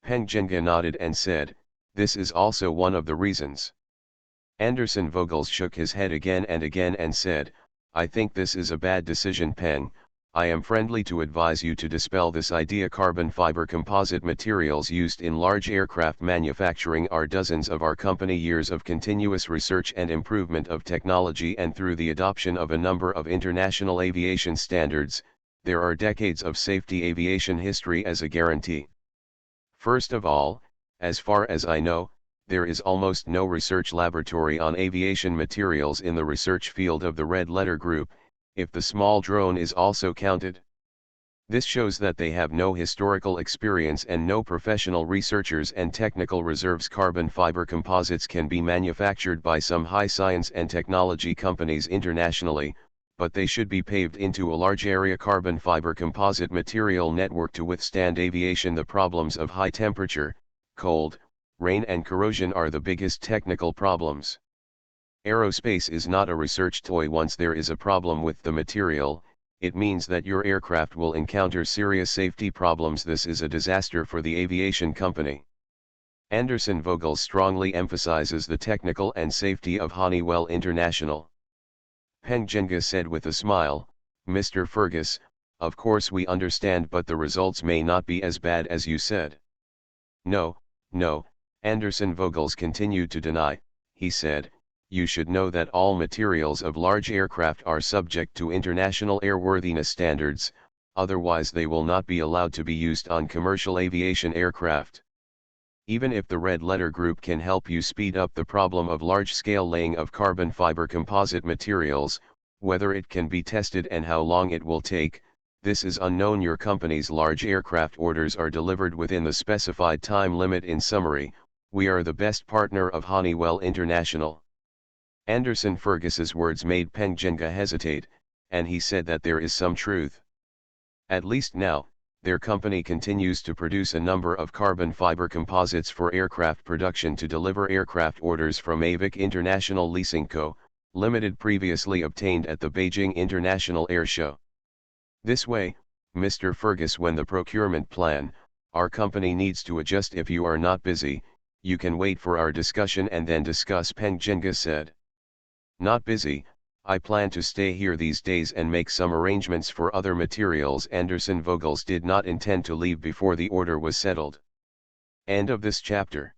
Peng Zheng nodded and said, this is also one of the reasons. Anderson Vogels shook his head again and said, I think this is a bad decision, Peng. I am friendly to advise you to dispel this idea. Carbon fiber composite materials used in large aircraft manufacturing are dozens of our company years of continuous research and improvement of technology, and through the adoption of a number of international aviation standards, there are decades of safety aviation history as a guarantee. First of all, as far as I know, there is almost no research laboratory on aviation materials in the research field of the Red Letter Group, if the small drone is also counted. This shows that they have no historical experience and no professional researchers and technical reserves. Carbon fiber composites can be manufactured by some high science and technology companies internationally, but they should be paved into a large area carbon fiber composite material network to withstand aviation. The problems of high temperature, cold, rain and corrosion are the biggest technical problems. Aerospace is not a research toy. Once there is a problem with the material, it means that your aircraft will encounter serious safety problems. This is a disaster for the aviation company. Anderson Vogels strongly emphasizes the technical and safety of Honeywell International. Peng Zheng said with a smile, Mr. Fergus, of course we understand, but the results may not be as bad as you said. No, Anderson Vogels continued to deny. He said, you should know that all materials of large aircraft are subject to international airworthiness standards, otherwise they will not be allowed to be used on commercial aviation aircraft. Even if the Red Letter Group can help you speed up the problem of large-scale laying of carbon fiber composite materials, whether it can be tested and how long it will take, this is unknown. Your company's large aircraft orders are delivered within the specified time limit. In summary, we are the best partner of Honeywell International. Anderson Fergus's words made Peng Zheng hesitate, and he said that there is some truth. At least now, their company continues to produce a number of carbon fiber composites for aircraft production to deliver aircraft orders from Avic International Leasing Co., Limited, previously obtained at the Beijing International Air Show. This way, Mr. Fergus, when the procurement plan, our company needs to adjust. If you are not busy, you can wait for our discussion and then discuss, Peng Zheng said. Not busy, I plan to stay here these days and make some arrangements for other materials. Anderson Vogels did not intend to leave before the order was settled. End of this chapter.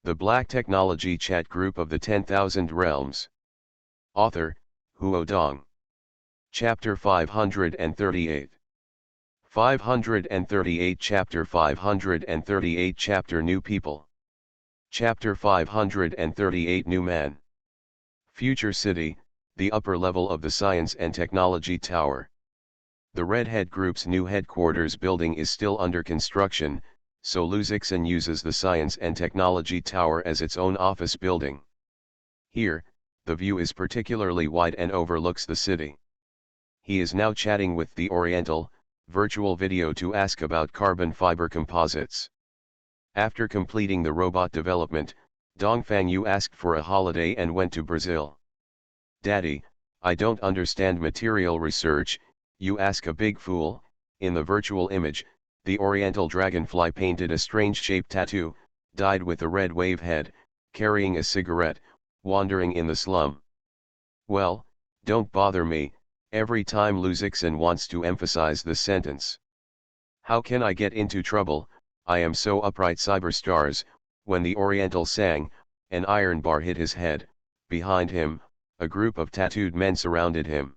The Black Technology Chat Group of the 10,000 Realms. Author, Huo Dong. Chapter 538. 538 Chapter 538 Chapter New People. Chapter 538 New Man. Future City, the upper level of the Science and Technology Tower. The Redhead Group's new headquarters building is still under construction, so Luzixan uses the Science and Technology Tower as its own office building. Here, the view is particularly wide and overlooks the city. He is now chatting with the Oriental, virtual video to ask about carbon fiber composites. After completing the robot development, Dongfang Yu asked for a holiday and went to Brazil. Daddy, I don't understand material research, you ask a big fool. In the virtual image, the Oriental dragonfly painted a strange-shaped tattoo, dyed with a red wave head, carrying a cigarette, wandering in the slum. Well, don't bother me, every time Luzixin wants to emphasize the sentence. How can I get into trouble, I am so upright. Cyberstars, when the Oriental sang, an iron bar hit his head. Behind him, a group of tattooed men surrounded him.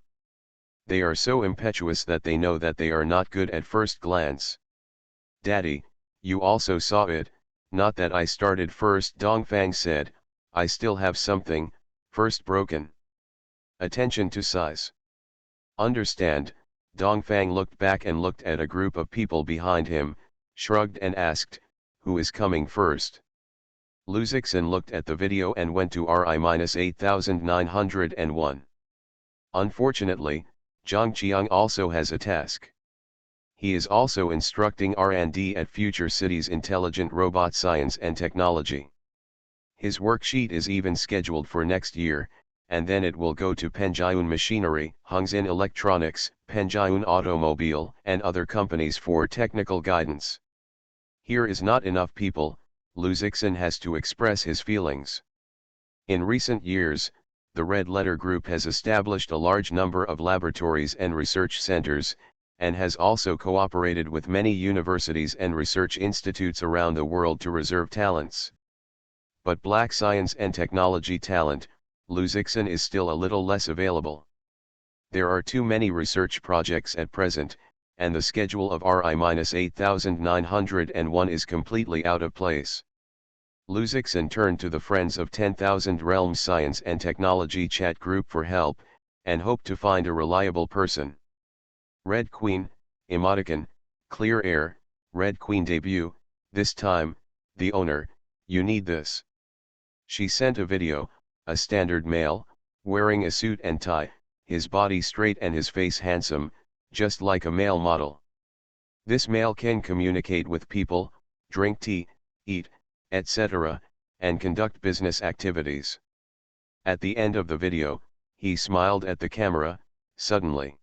They are so impetuous that they know that they are not good at first glance. Daddy, you also saw it, not that I started first. Dongfang said, I still have something, first broken. Attention to size. Understand, Dongfang looked back and looked at a group of people behind him, shrugged and asked, who is coming first? Luzixin looked at the video and went to RI-8901. Unfortunately, Zhang Qiang also has a task. He is also instructing R&D at Future Cities Intelligent Robot Science and Technology. His worksheet is even scheduled for next year, and then it will go to Penjiun Machinery, Hongxin Electronics, Penjiun Automobile, and other companies for technical guidance. Here is not enough people, Luzixin has to express his feelings. In recent years, the Red Letter Group has established a large number of laboratories and research centers, and has also cooperated with many universities and research institutes around the world to reserve talents. But black science and technology talent, Luzixin is still a little less available. There are too many research projects at present, and the schedule of RI-8901 is completely out of place. Luzixin turned to the Friends of 10,000 Realms Science and Technology chat group for help, and hoped to find a reliable person. Red Queen, emoticon, clear air, Red Queen debut, this time, the owner, you need this. She sent a video, a standard male, wearing a suit and tie, his body straight and his face handsome, just like a male model. This male can communicate with people, drink tea, eat, etc., and conduct business activities. At the end of the video, he smiled at the camera, suddenly.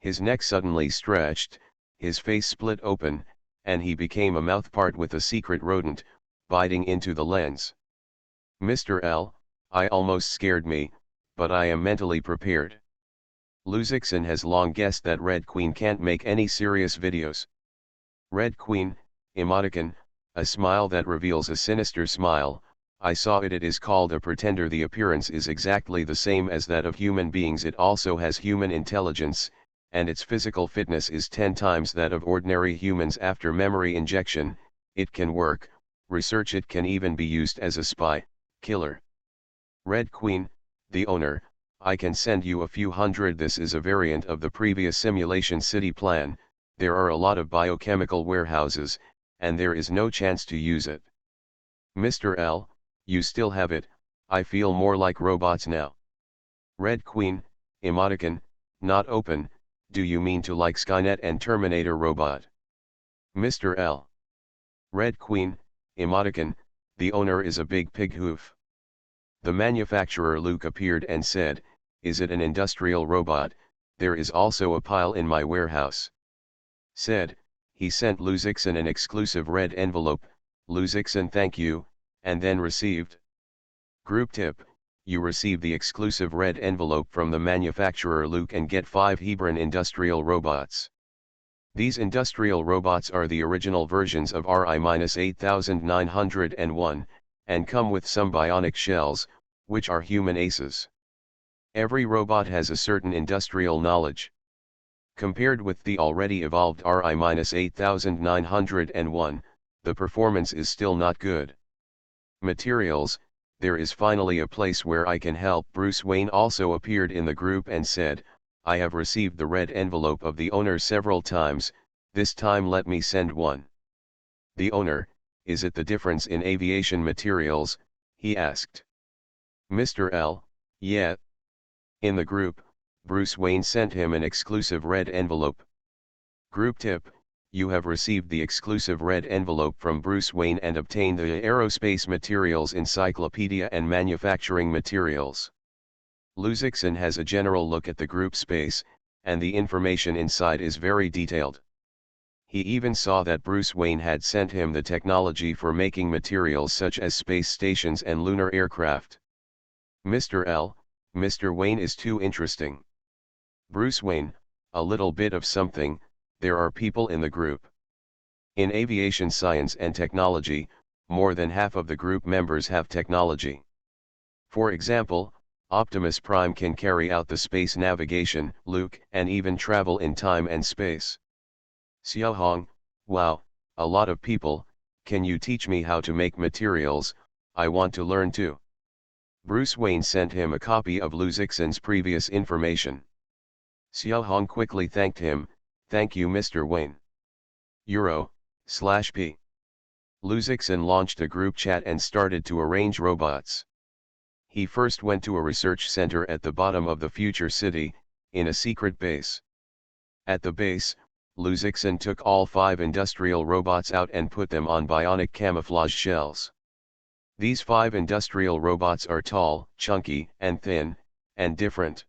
His neck suddenly stretched, his face split open, and he became a mouthpart with a secret rodent, biting into the lens. Mr. L, I almost scared me, but I am mentally prepared. Luzixin has long guessed that Red Queen can't make any serious videos. Red Queen, emoticon, a smile that reveals a sinister smile, I saw it. It is called a pretender. The appearance is exactly the same as that of human beings. It also has human intelligence, and its physical fitness is 10 times that of ordinary humans. After memory injection, it can work, research. It can even be used as a spy, killer. Red Queen, the owner, I can send you a few hundred. This is a variant of the previous simulation city plan. There are a lot of biochemical warehouses, and there is no chance to use it. Mr. L, you still have it, I feel more like robots now. Red Queen, emoticon, not open, do you mean to like Skynet and Terminator robot? Mr. L. Red Queen, emoticon, the owner is a big pig hoof. The manufacturer Luke appeared and said, is it an industrial robot? There is also a pile in my warehouse. Said, he sent Luzixin an exclusive red envelope. Luzixin thank you, and then received. Group tip, you receive the exclusive red envelope from the manufacturer Luke and get 5 Hebron industrial robots. These industrial robots are the original versions of RI-8901, and come with some bionic shells, which are human aces. Every robot has a certain industrial knowledge. Compared with the already evolved RI-8901, the performance is still not good. Materials, there is finally a place where I can help. Bruce Wayne also appeared in the group and said, I have received the red envelope of the owner several times, this time let me send one. The owner, is it the difference in aviation materials? He asked. Mr. L, Yeah. In the group, Bruce Wayne sent him an exclusive red envelope. Group tip: you have received the exclusive red envelope from Bruce Wayne and obtained the Aerospace Materials Encyclopedia and Manufacturing Materials. Luzixon has a general look at the group space, and the information inside is very detailed. He even saw that Bruce Wayne had sent him the technology for making materials such as space stations and lunar aircraft. Mr. Wayne is too interesting. Bruce Wayne, a little bit of something. There are people in the group. In aviation science and technology, more than half of the group members have technology. For example, Optimus Prime can carry out the space navigation, Luke, and even travel in time and space. Xiao Hong, wow, a lot of people. Can you teach me how to make materials? I want to learn too. Bruce Wayne sent him a copy of Luzixon's previous information. Xiao Hong quickly thanked him. Thank you, Mr. Wayne. Euro/P. Luzixon launched a group chat and started to arrange robots. He first went to a research center at the bottom of the future city, in a secret base. At the base, Luzixon took all 5 industrial robots out and put them on bionic camouflage shells. These 5 industrial robots are tall, chunky, and thin, and different.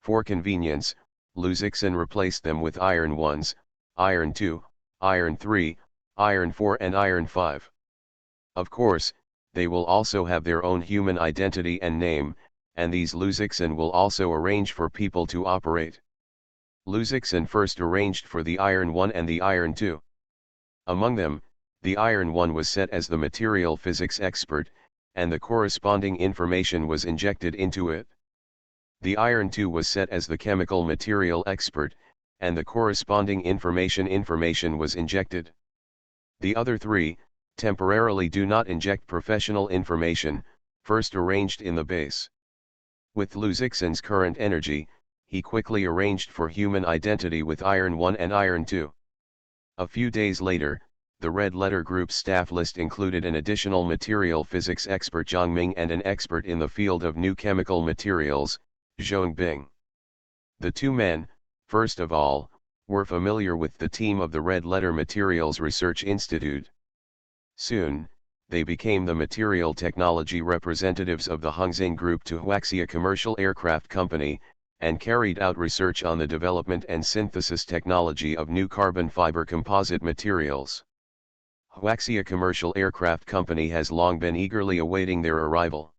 For convenience, Luzixon replaced them with Iron 1s, Iron 2, Iron 3, Iron 4 and Iron 5. Of course, they will also have their own human identity and name, and these Luzixon will also arrange for people to operate. Luzixon first arranged for the Iron 1 and the Iron 2. Among them, the Iron 1 was set as the material physics expert, and the corresponding information was injected into it. The Iron 2 was set as the chemical material expert, and the corresponding information was injected. The other 3, temporarily do not inject professional information, first arranged in the base. With Luzixon's current energy, he quickly arranged for human identity with Iron 1 and Iron 2. A few days later, the Red Letter Group's staff list included an additional material physics expert Zhang Ming and an expert in the field of new chemical materials, Zhong Bing. The 2 men, first of all, were familiar with the team of the Red Letter Materials Research Institute. Soon, they became the material technology representatives of the Hongxing Group to Huaxia Commercial Aircraft Company, and carried out research on the development and synthesis technology of new carbon fiber composite materials. Huaxia Commercial Aircraft Company has long been eagerly awaiting their arrival.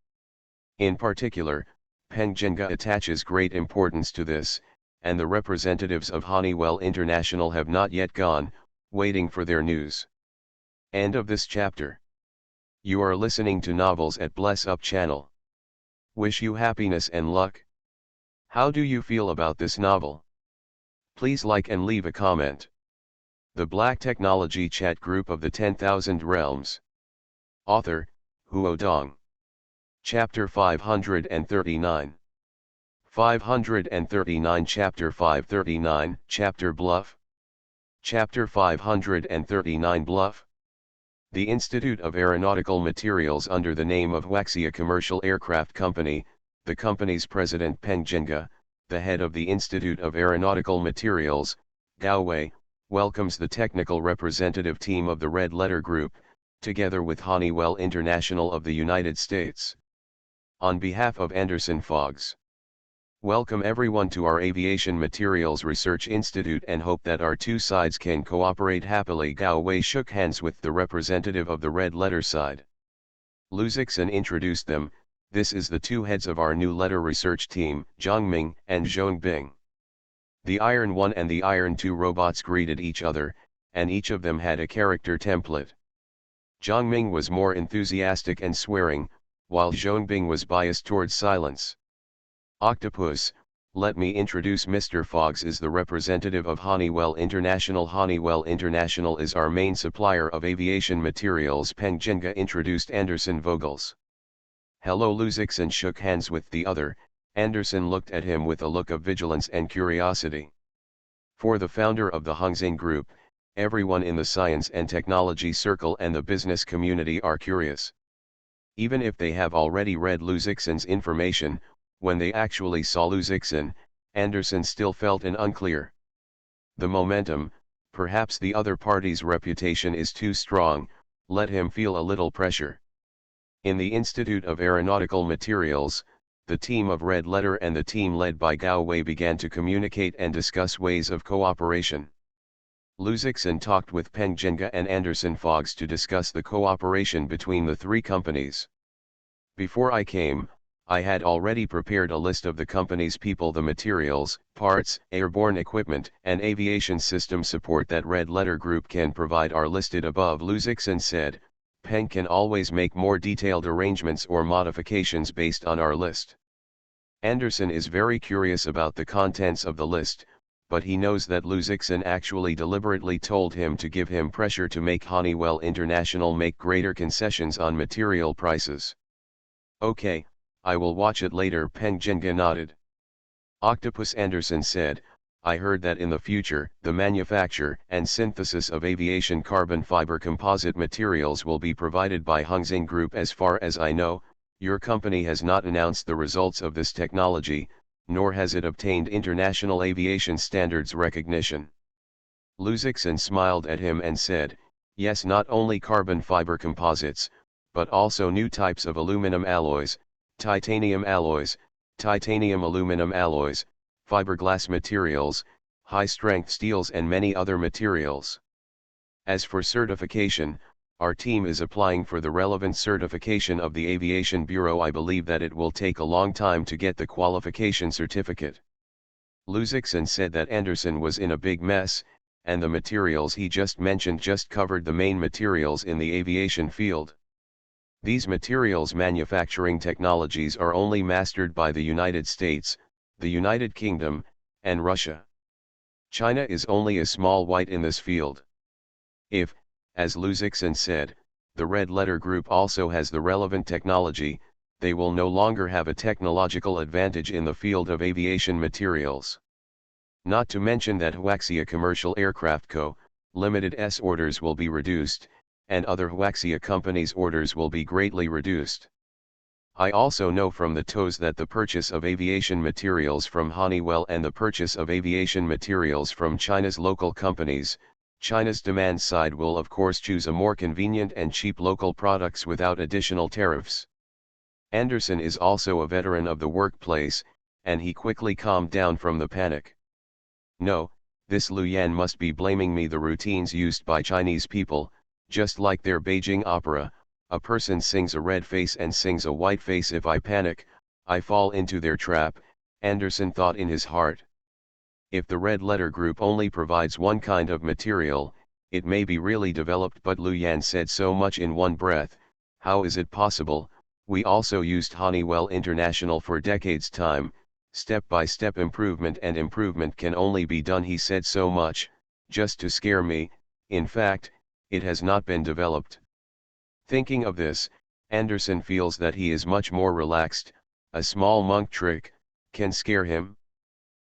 In particular, Peng Zhenge attaches great importance to this, and the representatives of Honeywell International have not yet gone, waiting for their news. End of this chapter. You are listening to Novels at Bless Up channel. Wish you happiness and luck. How do you feel about this novel? Please like and leave a comment. The Black Technology Chat Group of the 10,000 Realms. Author, Huo Dong. Chapter 539. 539 Chapter 539, Chapter Bluff. Chapter 539 Bluff. The Institute of Aeronautical Materials under the name of Huaxia Commercial Aircraft Company, the company's president Peng Zhenge, the head of the Institute of Aeronautical Materials, Gao Wei, welcomes the technical representative team of the Red Letter Group, together with Honeywell International of the United States. On behalf of Anderson Foggs, welcome everyone to our Aviation Materials Research Institute and hope that our 2 sides can cooperate happily. Gao Wei shook hands with the representative of the Red Letter side. Luzixon introduced them. This is the 2 heads of our new letter research team, Zhang Ming and Zhong Bing. The Iron 1 and the Iron 2 robots greeted each other, and each of them had a character template. Zhang Ming was more enthusiastic and swearing, while Zhong Bing was biased towards silence. Octopus, let me introduce Mr. Foggs is the representative of Honeywell International. Honeywell International is our main supplier of aviation materials. Peng Zhenge introduced Anderson Vogels. Hello. Luzixon shook hands with the other. Anderson looked at him with a look of vigilance and curiosity. For the founder of the Hongxing Group, everyone in the science and technology circle and the business community are curious. Even if they have already read Luzixon's information, When they actually saw Luzixen, Anderson still felt an unclear. The momentum, perhaps the other party's reputation is too strong, let him feel a little pressure. In the Institute of Aeronautical Materials, the team of Red Letter and the team led by Gao Wei began to communicate and discuss ways of cooperation. Luzixen talked with Peng Zhenge and Anderson Fox to discuss the cooperation between the three companies. Before I came, I had already prepared a list of the company's people, the materials, parts, airborne equipment, and aviation system support that Red Letter Group can provide are listed above. Luzixen said, Peng can always make more detailed arrangements or modifications based on our list. Anderson is very curious about the contents of the list, but he knows that Luzixen actually deliberately told him to give him pressure to make Honeywell International make greater concessions on material prices. Okay, I will watch it later. Peng Zhenge nodded. Octopus Anderson said, I heard that in the future, the manufacture and synthesis of aviation carbon fiber composite materials will be provided by Hongxing Group. As far as I know, your company has not announced the results of this technology, nor has it obtained international aviation standards recognition. Luzixen smiled at him and said, yes, not only carbon fiber composites, but also new types of aluminum alloys, titanium aluminum alloys, fiberglass materials, high-strength steels and many other materials. As for certification, our team is applying for the relevant certification of the Aviation Bureau. I believe that it will take a long time to get the qualification certificate. Luzixen said that Anderson was in a big mess, and the materials he just mentioned just covered the main materials in the aviation field. These materials manufacturing technologies are only mastered by the United States, the United Kingdom, and Russia. China is only a small white in this field. If, as Luzixen said, the Red Letter Group also has the relevant technology, they will no longer have a technological advantage in the field of aviation materials. Not to mention that Huaxia Commercial Aircraft Co., Limited's orders will be reduced, and other Huaxia companies' orders will be greatly reduced. I also know from the TOS that the purchase of aviation materials from Honeywell and the purchase of aviation materials from China's local companies, China's demand side will of course choose a more convenient and cheap local products without additional tariffs. Anderson is also a veteran of the workplace, and he quickly calmed down from the panic. No, this Lu Yan must be blaming me. The routines used by Chinese people, just like their Beijing opera, a person sings a red face and sings a white face. If I panic, I fall into their trap, Anderson thought in his heart. If the Red Letter Group only provides one kind of material, it may be really developed, but Lu Yan said so much in one breath. How is it possible? We also used Honeywell International for decades time. Step-by-step improvement, and improvement can only be done, he said so much, just to scare me. In fact, it has not been developed. Thinking of this, Anderson feels that he is much more relaxed. A small monk trick can scare him.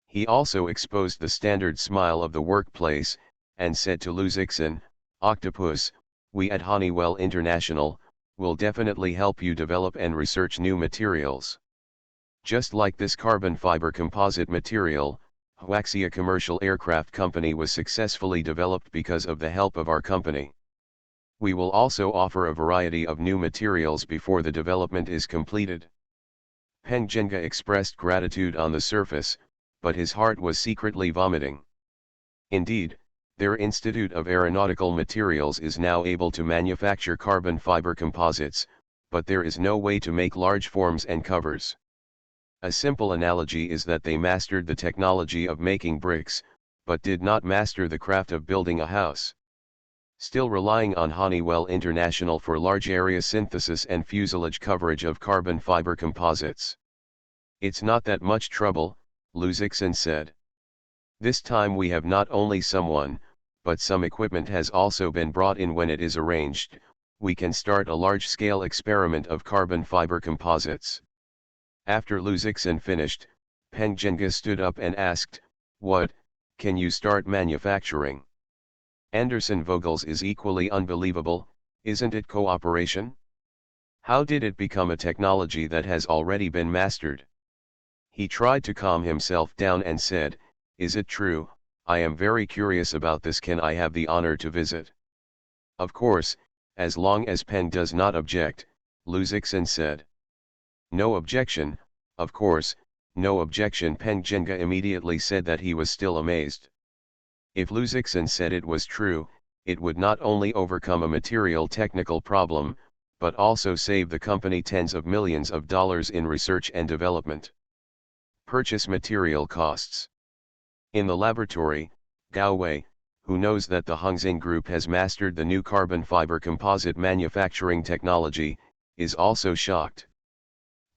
He also exposed the standard smile of the workplace, and said to Luzixen, Octopus, we at Honeywell International will definitely help you develop and research new materials. Just like this carbon fiber composite material, Huaxia Commercial Aircraft Company was successfully developed because of the help of our company. We will also offer a variety of new materials before the development is completed. Peng Zhenge expressed gratitude on the surface, but his heart was secretly vomiting. Indeed, their Institute of Aeronautical Materials is now able to manufacture carbon fiber composites, but there is no way to make large forms and covers. A simple analogy is that they mastered the technology of making bricks, but did not master the craft of building a house. Still relying on Honeywell International for large area synthesis and fuselage coverage of carbon fiber composites. It's not that much trouble, Luzixen said. This time we have not only someone, but some equipment has also been brought in. When it is arranged, we can start a large-scale experiment of carbon fiber composites. After Luzixen finished, Peng Zhenge stood up and asked, what, can you start manufacturing? Anderson Vogels is equally unbelievable, isn't it cooperation? How did it become a technology that has already been mastered? He tried to calm himself down and said, "Is it true? I am very curious about this. Can I have the honor to visit?" "Of course, as long as Peng does not object," Luzixin said. "No objection, of course, no objection." Peng Zhenge immediately said that he was still amazed. If Luzixin said it was true, it would not only overcome a material technical problem, but also save the company tens of millions of dollars in research and development. Purchase material costs. In the laboratory, Gao Wei, who knows that the Hongxin Group has mastered the new carbon fiber composite manufacturing technology, is also shocked.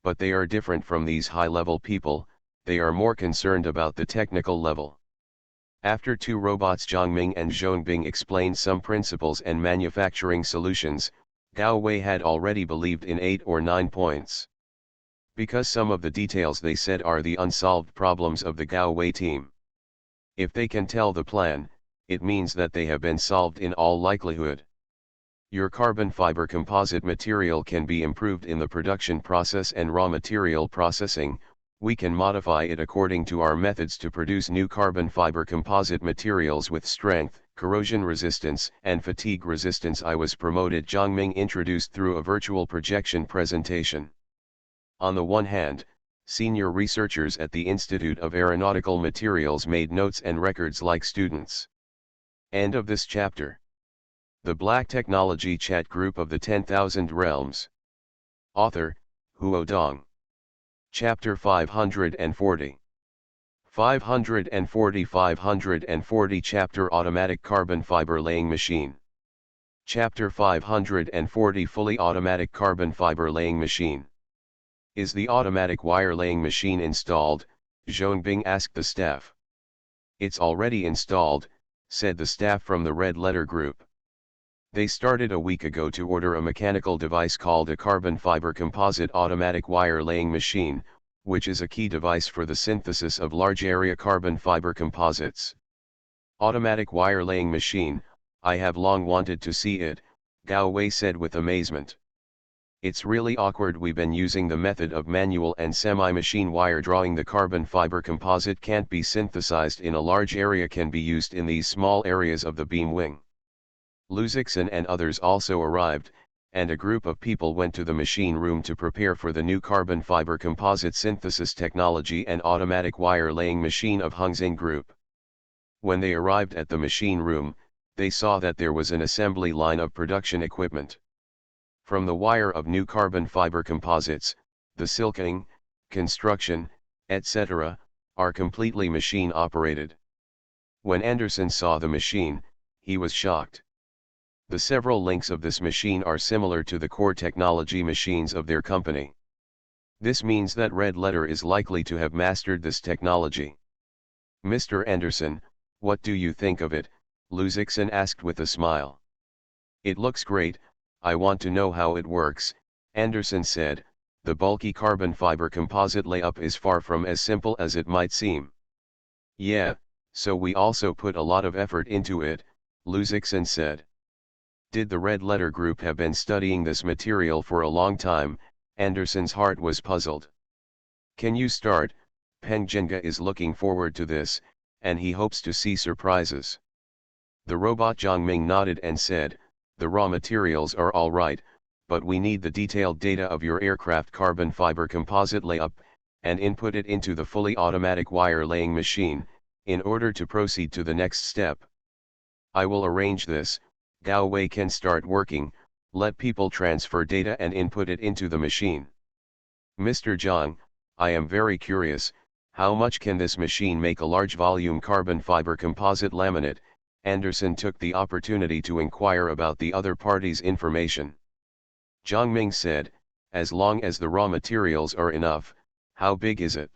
But they are different from these high-level people, they are more concerned about the technical level. After two robots Zhongming and Zhongbing explained some principles and manufacturing solutions, Gao Wei had already believed in 8 or 9 points. Because some of the details they said are the unsolved problems of the Gao Wei team. If they can tell the plan, it means that they have been solved in all likelihood. Your carbon fiber composite material can be improved in the production process and raw material processing. We can modify it according to our methods to produce new carbon fiber composite materials with strength, corrosion resistance, and fatigue resistance. I was promoted, Zhongming introduced through a virtual projection presentation. On the one hand, senior researchers at the Institute of Aeronautical Materials made notes and records like students. End of this chapter. The Black Technology Chat Group of the 10,000 Realms. Author, Huo Dong. Chapter 540. 540 Chapter Automatic Carbon Fiber Laying Machine. Chapter 540 Fully Automatic Carbon Fiber Laying Machine. Is the automatic wire laying machine installed? Zhongbing asked the staff. It's already installed, said the staff from the Red Letter Group. They started a week ago to order a mechanical device called a carbon fiber composite automatic wire laying machine, which is a key device for the synthesis of large area carbon fiber composites. Automatic wire laying machine, I have long wanted to see it, Gao Wei said with amazement. It's really awkward. We've been using the method of manual and semi-machine wire drawing. The carbon fiber composite can't be synthesized in a large area, can be used in these small areas of the beam wing. Luzixin and others also arrived, and a group of people went to the machine room to prepare for the new carbon fiber composite synthesis technology and automatic wire laying machine of Hongxin Group. When they arrived at the machine room, they saw that there was an assembly line of production equipment. From the wire of new carbon fiber composites, the silking, construction, etc., are completely machine operated. When Anderson saw the machine, he was shocked. The several links of this machine are similar to the core technology machines of their company. This means that Red Letter is likely to have mastered this technology. Mr. Anderson, what do you think of it? Luzixin asked with a smile. It looks great. I want to know how it works, Anderson said. The bulky carbon fiber composite layup is far from as simple as it might seem. Yeah, so we also put a lot of effort into it, Luzixin said. Did the Red Letter Group have been studying this material for a long time? Anderson's heart was puzzled. Can you start? Peng Zhenge is looking forward to this, and he hopes to see surprises. The robot Zhongming nodded and said, the raw materials are all right, but we need the detailed data of your aircraft carbon fiber composite layup, and input it into the fully automatic wire laying machine, in order to proceed to the next step. I will arrange this. Gao Wei can start working. Let people transfer data and input it into the machine. Mr. Zhang, I am very curious, how much can this machine make a large volume carbon fiber composite laminate? Anderson took the opportunity to inquire about the other party's information. Zhongming said, as long as the raw materials are enough. How big is it?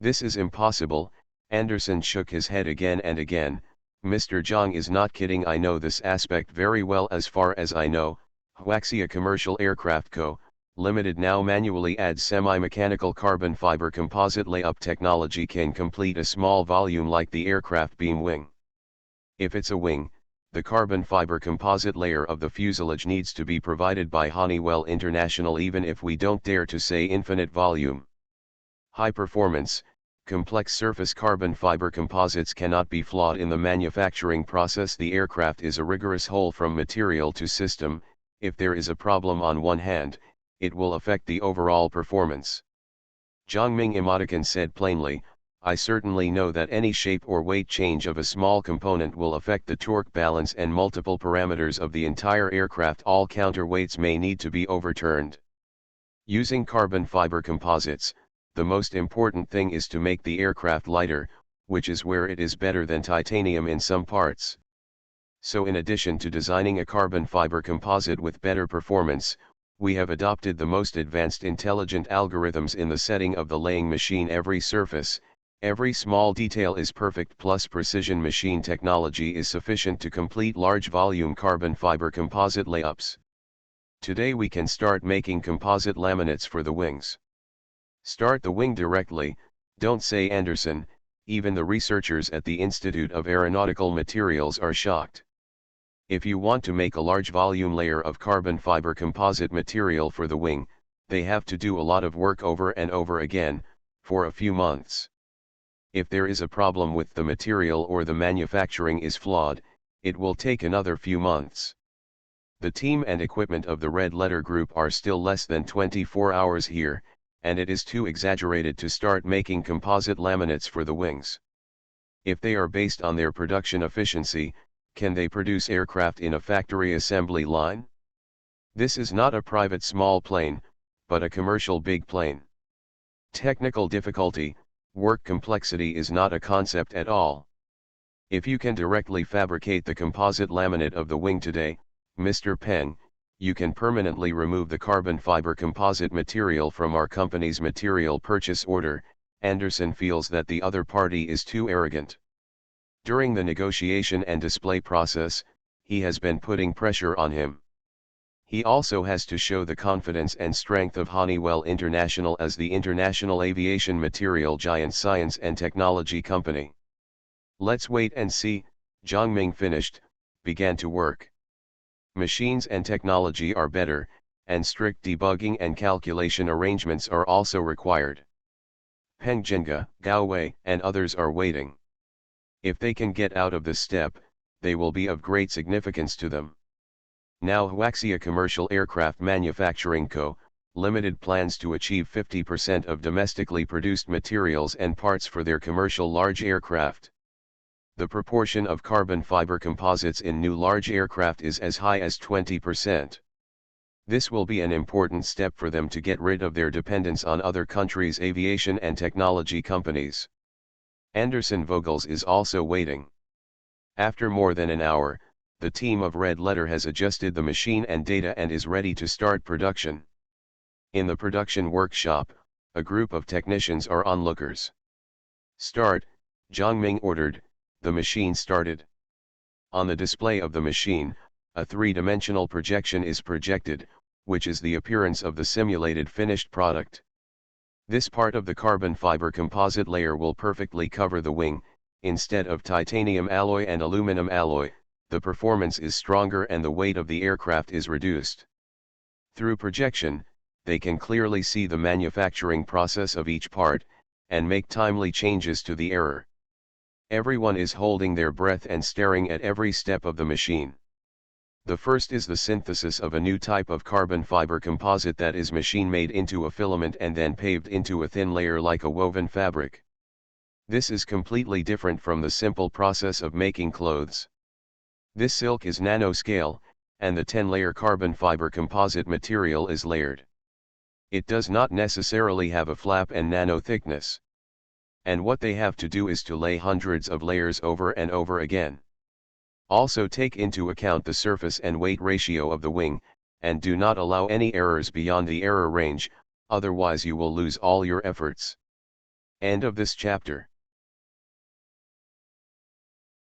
This is impossible. Anderson shook his head again and again. Mr. Zhang is not kidding. I know this aspect very well. As far as I know, Huaxia Commercial Aircraft Co., Limited now manually adds semi-mechanical carbon fiber composite layup technology can complete a small volume like the aircraft beam wing. If it's a wing, the carbon fiber composite layer of the fuselage needs to be provided by Honeywell International, even if we don't dare to say infinite volume. High performance, complex surface carbon fiber composites cannot be flawed in the manufacturing process. The aircraft is a rigorous whole from material to system. If there is a problem on one hand, it will affect the overall performance. Zhongming Emoticon said plainly, I certainly know that any shape or weight change of a small component will affect the torque balance and multiple parameters of the entire aircraft. All counterweights may need to be overturned. Using carbon fiber composites, the most important thing is to make the aircraft lighter, which is where it is better than titanium in some parts. So in addition to designing a carbon fiber composite with better performance, we have adopted the most advanced intelligent algorithms in the setting of the laying machine. Every surface, every small detail is perfect, plus precision machine technology is sufficient to complete large volume carbon fiber composite layups. Today we can start making composite laminates for the wings. Start the wing directly, don't say Anderson. Even the researchers at the Institute of Aeronautical Materials are shocked. If you want to make a large volume layer of carbon fiber composite material for the wing, they have to do a lot of work over and over again, for a few months. If there is a problem with the material or the manufacturing is flawed, it will take another few months. The team and equipment of the Red Letter Group are still less than 24 hours here, and it is too exaggerated to start making composite laminates for the wings. If they are based on their production efficiency, can they produce aircraft in a factory assembly line? This is not a private small plane, but a commercial big plane. Technical difficulty, work complexity is not a concept at all. If you can directly fabricate the composite laminate of the wing today, Mr. Peng, you can permanently remove the carbon fiber composite material from our company's material purchase order. Anderson feels that the other party is too arrogant. During the negotiation and display process, he has been putting pressure on him. He also has to show the confidence and strength of Honeywell International as the international aviation material giant science and technology company. Let's wait and see. Zhongming finished, began to work. Machines and technology are better, and strict debugging and calculation arrangements are also required. Peng Zhenge, Gao Wei, and others are waiting. If they can get out of this step, they will be of great significance to them. Now Huaxia Commercial Aircraft Manufacturing Co., Limited plans to achieve 50% of domestically produced materials and parts for their commercial large aircraft. The proportion of carbon fiber composites in new large aircraft is as high as 20%. This will be an important step for them to get rid of their dependence on other countries' aviation and technology companies. Anderson Vogels is also waiting. After more than an hour, the team of Red Letter has adjusted the machine and data and is ready to start production. In the production workshop, a group of technicians are onlookers. Start, Zhongming ordered. The machine started. On the display of the machine, a three-dimensional projection is projected, which is the appearance of the simulated finished product. This part of the carbon fiber composite layer will perfectly cover the wing. Instead of titanium alloy and aluminum alloy, the performance is stronger and the weight of the aircraft is reduced. Through projection, they can clearly see the manufacturing process of each part, and make timely changes to the error. Everyone is holding their breath and staring at every step of the machine. The first is the synthesis of a new type of carbon fiber composite that is machine-made into a filament and then paved into a thin layer like a woven fabric. This is completely different from the simple process of making clothes. This silk is nanoscale, and the 10-layer carbon fiber composite material is layered. It does not necessarily have a flap and nano thickness. And what they have to do is to lay hundreds of layers over and over again. Also take into account the surface and weight ratio of the wing, and do not allow any errors beyond the error range, otherwise you will lose all your efforts. End of this chapter.